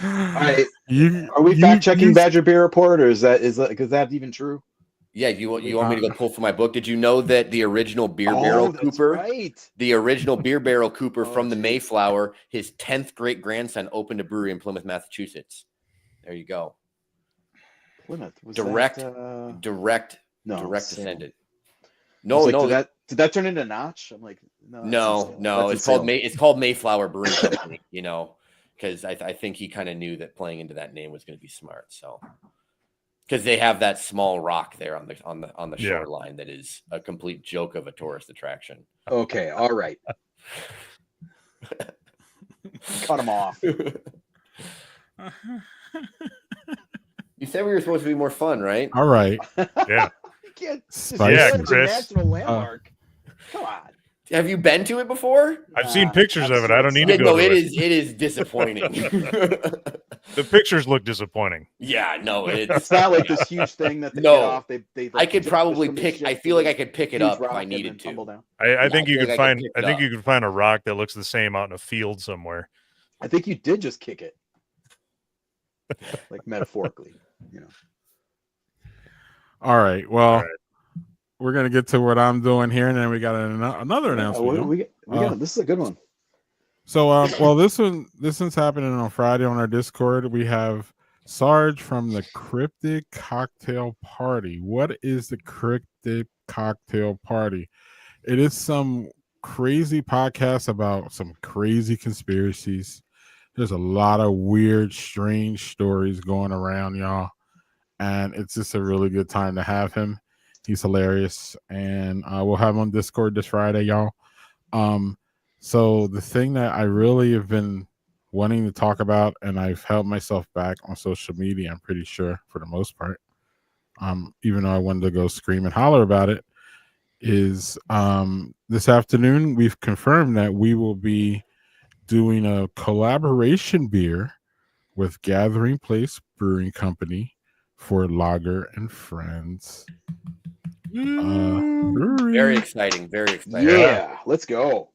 Are we fact checking Badger Beer Report, or is that even true? Yeah, you want me to go pull for my book? Did you know that the original beer barrel Cooper, the original beer barrel Cooper from the Mayflower, his 10th great grandson opened a brewery in Plymouth, Massachusetts. There you go. Plymouth was direct descendant. No. Did that turn into Notch? I'm like, no. It's called Mayflower Brewing Company. You know, because I think he kind of knew that playing into that name was going to be smart. So. Because they have that small rock there on the shoreline that is a complete joke of a tourist attraction. Okay, all right. Cut him off. You said we were supposed to be more fun, right? All right. Yeah. Chris. National landmark. Come on. Have you been to it before? I've seen pictures of it. I don't need to go. No, it is disappointing. The pictures look disappointing. Yeah, no, it's not like this huge thing that they get off. They I could probably pick. I feel like I could pick it up if I needed to. I think you could find. I think you could find a rock that looks the same out in a field somewhere. I think you did just kick it, like metaphorically, you know. All right. Well. We're gonna get to what I'm doing here, and then we got another announcement. We got this is a good one. So, this one's happening on Friday on our Discord. We have Sarge from the Cryptic Cocktail Party. What is the Cryptic Cocktail Party? It is some crazy podcast about some crazy conspiracies. There's a lot of weird, strange stories going around, y'all, and it's just a really good time to have him. He's hilarious, and we'll have him on Discord this Friday, y'all. So the thing that I really have been wanting to talk about, and I've held myself back on social media, I'm pretty sure for the most part, even though I wanted to go scream and holler about it, is this afternoon we've confirmed that we will be doing a collaboration beer with Gathering Place Brewing Company for Lager and Friends. Very exciting. Yeah, let's go.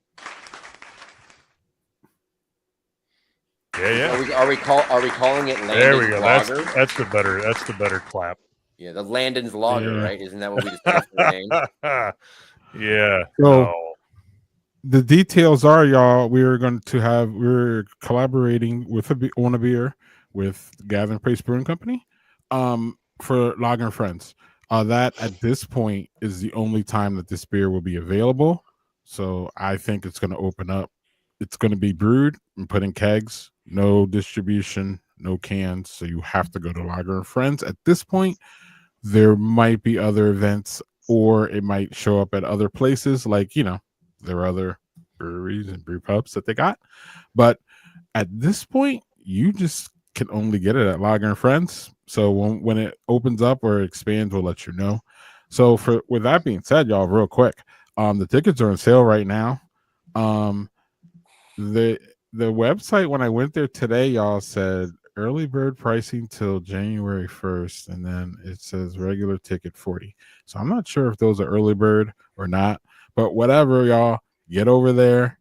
Yeah. Are we calling it Landon's There we go. Lager? That's the better clap. Yeah, the Landon's Lager, right? Isn't that what we decided for the name? Yeah. So the details are, y'all, we're collaborating with on a beer with Gathering Place Brewing Company for Lager and Friends. That at this point is the only time that this beer will be available. So I think it's going to open up. It's going to be brewed and put in kegs, no distribution, no cans. So you have to go to Lager and Friends. At this point, there might be other events, or it might show up at other places, like, you know, there are other breweries and brew pubs that they got. But at this point, you just can only get it at Lager and Friends. So when it opens up or expands, we'll let you know. So with that being said, y'all, real quick, the tickets are on sale right now. The website, when I went there today, y'all, said early bird pricing till January 1st, and then it says regular ticket $40. So I'm not sure if those are early bird or not, but whatever, y'all, get over there.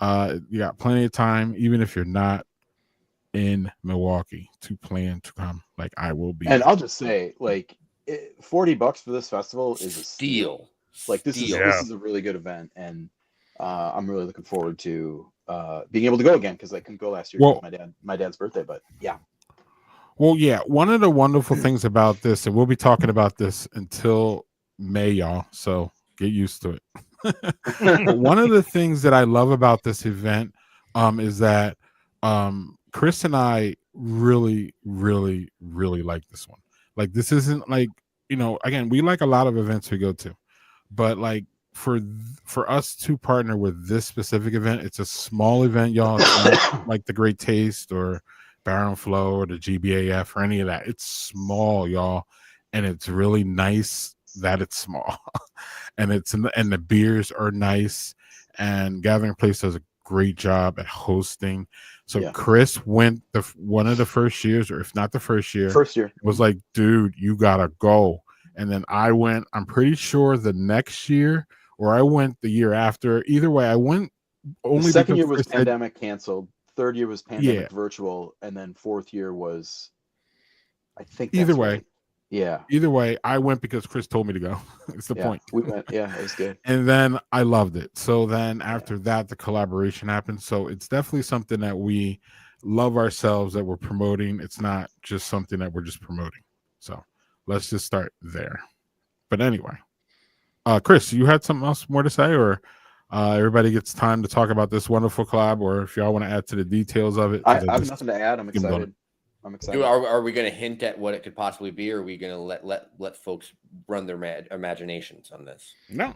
You got plenty of time, even if you're not in Milwaukee, to plan to come, like I will be. And I'll just say, like, $40 for this festival is a steal. Like, this is a really good event, and I'm really looking forward to being able to go again, because I couldn't go last year because my dad's birthday. But yeah. Well, yeah, one of the wonderful things about this, and we'll be talking about this until May, y'all, so get used to it. But one of the things that I love about this event is that Chris and I really, really, really like this one. Like, this isn't like, you know, again, we like a lot of events we go to, but like for us to partner with this specific event, it's a small event, y'all. It's not like the Great Taste or Barrel and Flow or the GBAF or any of that. It's small, y'all, and it's really nice that it's small, and the beers are nice, and Gathering Place does a great job at hosting. So Chris went one of the first years, or if not the first year, was like, dude, you gotta go. And then I went, I'm pretty sure the next year, or I went the year after. Either way, I went only. The second year was pandemic canceled. Third year was pandemic virtual, and then fourth year was, I think. Either way, Yeah. Either way, I went because Chris told me to go. It's the point. We went. Yeah, it was good. And then I loved it. So then after that, the collaboration happened. So it's definitely something that we love ourselves that we're promoting. It's not just something that we're just promoting. So let's just start there. But anyway, Chris, you had something else more to say, or everybody gets time to talk about this wonderful collab, or if y'all want to add to the details of it? I have nothing to add. I'm excited. Are we going to hint at what it could possibly be, or are we going to let folks run their imaginations on this? No.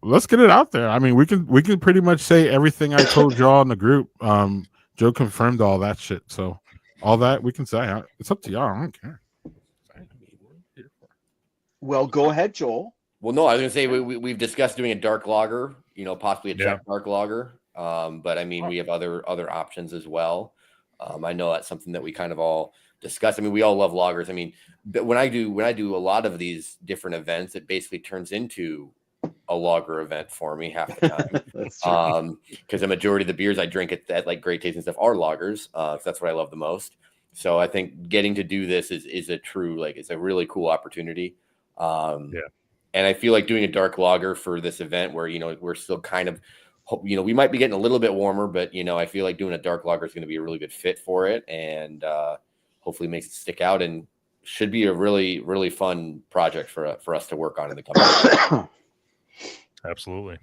Let's get it out there. I mean, we can pretty much say everything I told y'all in the group. Joe confirmed all that shit, so all that we can say. It's up to y'all. I don't care. Well, go ahead, Joel. Well, no, I was going to say we've discussed doing a dark lager, possibly a Czech dark lager. But I mean, we have other options as well. I know that's something that we kind of all discuss. I mean, we all love lagers. I mean, but when I do a lot of these different events, it basically turns into a lager event for me half the time. Because the majority of the beers I drink at like Great Taste and stuff are lagers. So that's what I love the most. So I think getting to do this is a true, like, it's a really cool opportunity. And I feel like doing a dark lager for this event where, we're still kind of, we might be getting a little bit warmer, but, I feel like doing a dark lager is going to be a really good fit for it. And hopefully makes it stick out and should be a really, really fun project for us to work on in the coming. Absolutely.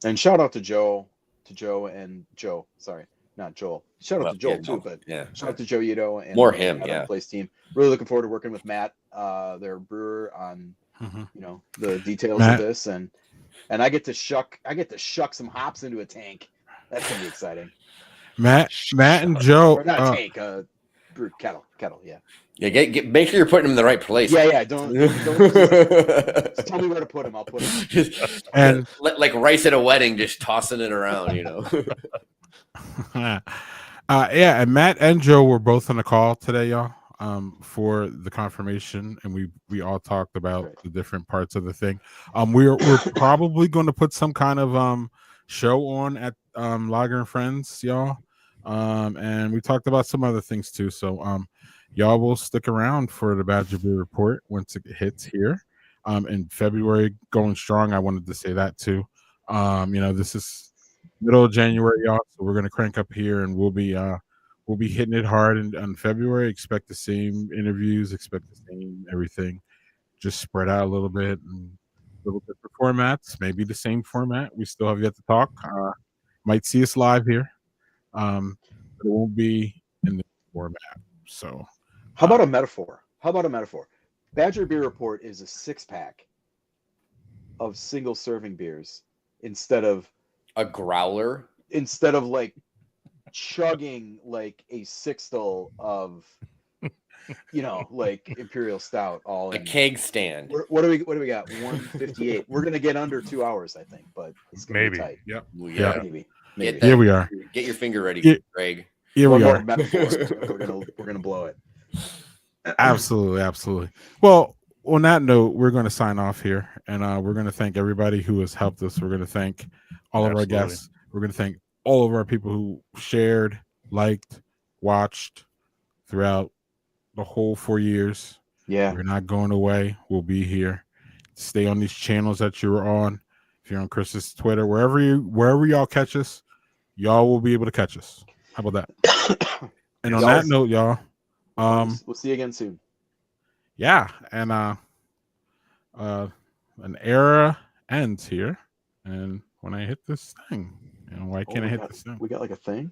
And shout out to Joe and Joe. Sorry, not Joel. Shout out to Joel too, but shout out to Joe Ito and more him. Place team. Really looking forward to working with Matt, their brewer, on the details of this, and I get to shuck some hops into a tank. That's gonna be exciting. Matt and Joe, or not tank, brew kettle. Yeah. Yeah, make sure you're putting them in the right place. Yeah. Don't just tell me where to put them. I'll put them. And like rice at a wedding, just tossing it around, and Matt and Joe were both on the call today, y'all, for the confirmation, and we all talked about the different parts of the thing. We're probably going to put some kind of show on at Lager and Friends, y'all. And we talked about some other things too. So y'all will stick around for the Badger Beer Report once it hits here. In February, going strong. I wanted to say that too. This is middle of January, y'all. So we're gonna crank up here, and we'll be hitting it hard in February. Expect the same interviews, expect the same everything, just spread out a little bit and a little different formats. Maybe the same format. We still have yet to talk. Might see us live here. But it won't be in the format. So how about a metaphor? Badger Beer Report is a 6-pack of single serving beers instead of a growler. Instead of like chugging like a sixtel of like Imperial Stout all in. A keg stand. What do we got? 158. We're gonna get under 2 hours, I think, but it's gonna be tight. Yep. Maybe. Here we are. Get your finger ready, Greg. Here we are. We're gonna blow it. Absolutely. Well, on that note, we're going to sign off here, and we're going to thank everybody who has helped us. We're going to thank all of our guests. We're going to thank all of our people who shared, liked, watched throughout the whole 4 years. Yeah, we're not going away. We'll be here. Stay on these channels that you're on. If you're on Chris's Twitter, wherever y'all catch us, y'all will be able to catch us. How about that? And on that note, y'all, we'll see you again soon. Yeah, and an era ends here, and when I hit this thing, why can't I hit this thing? We got like a thing.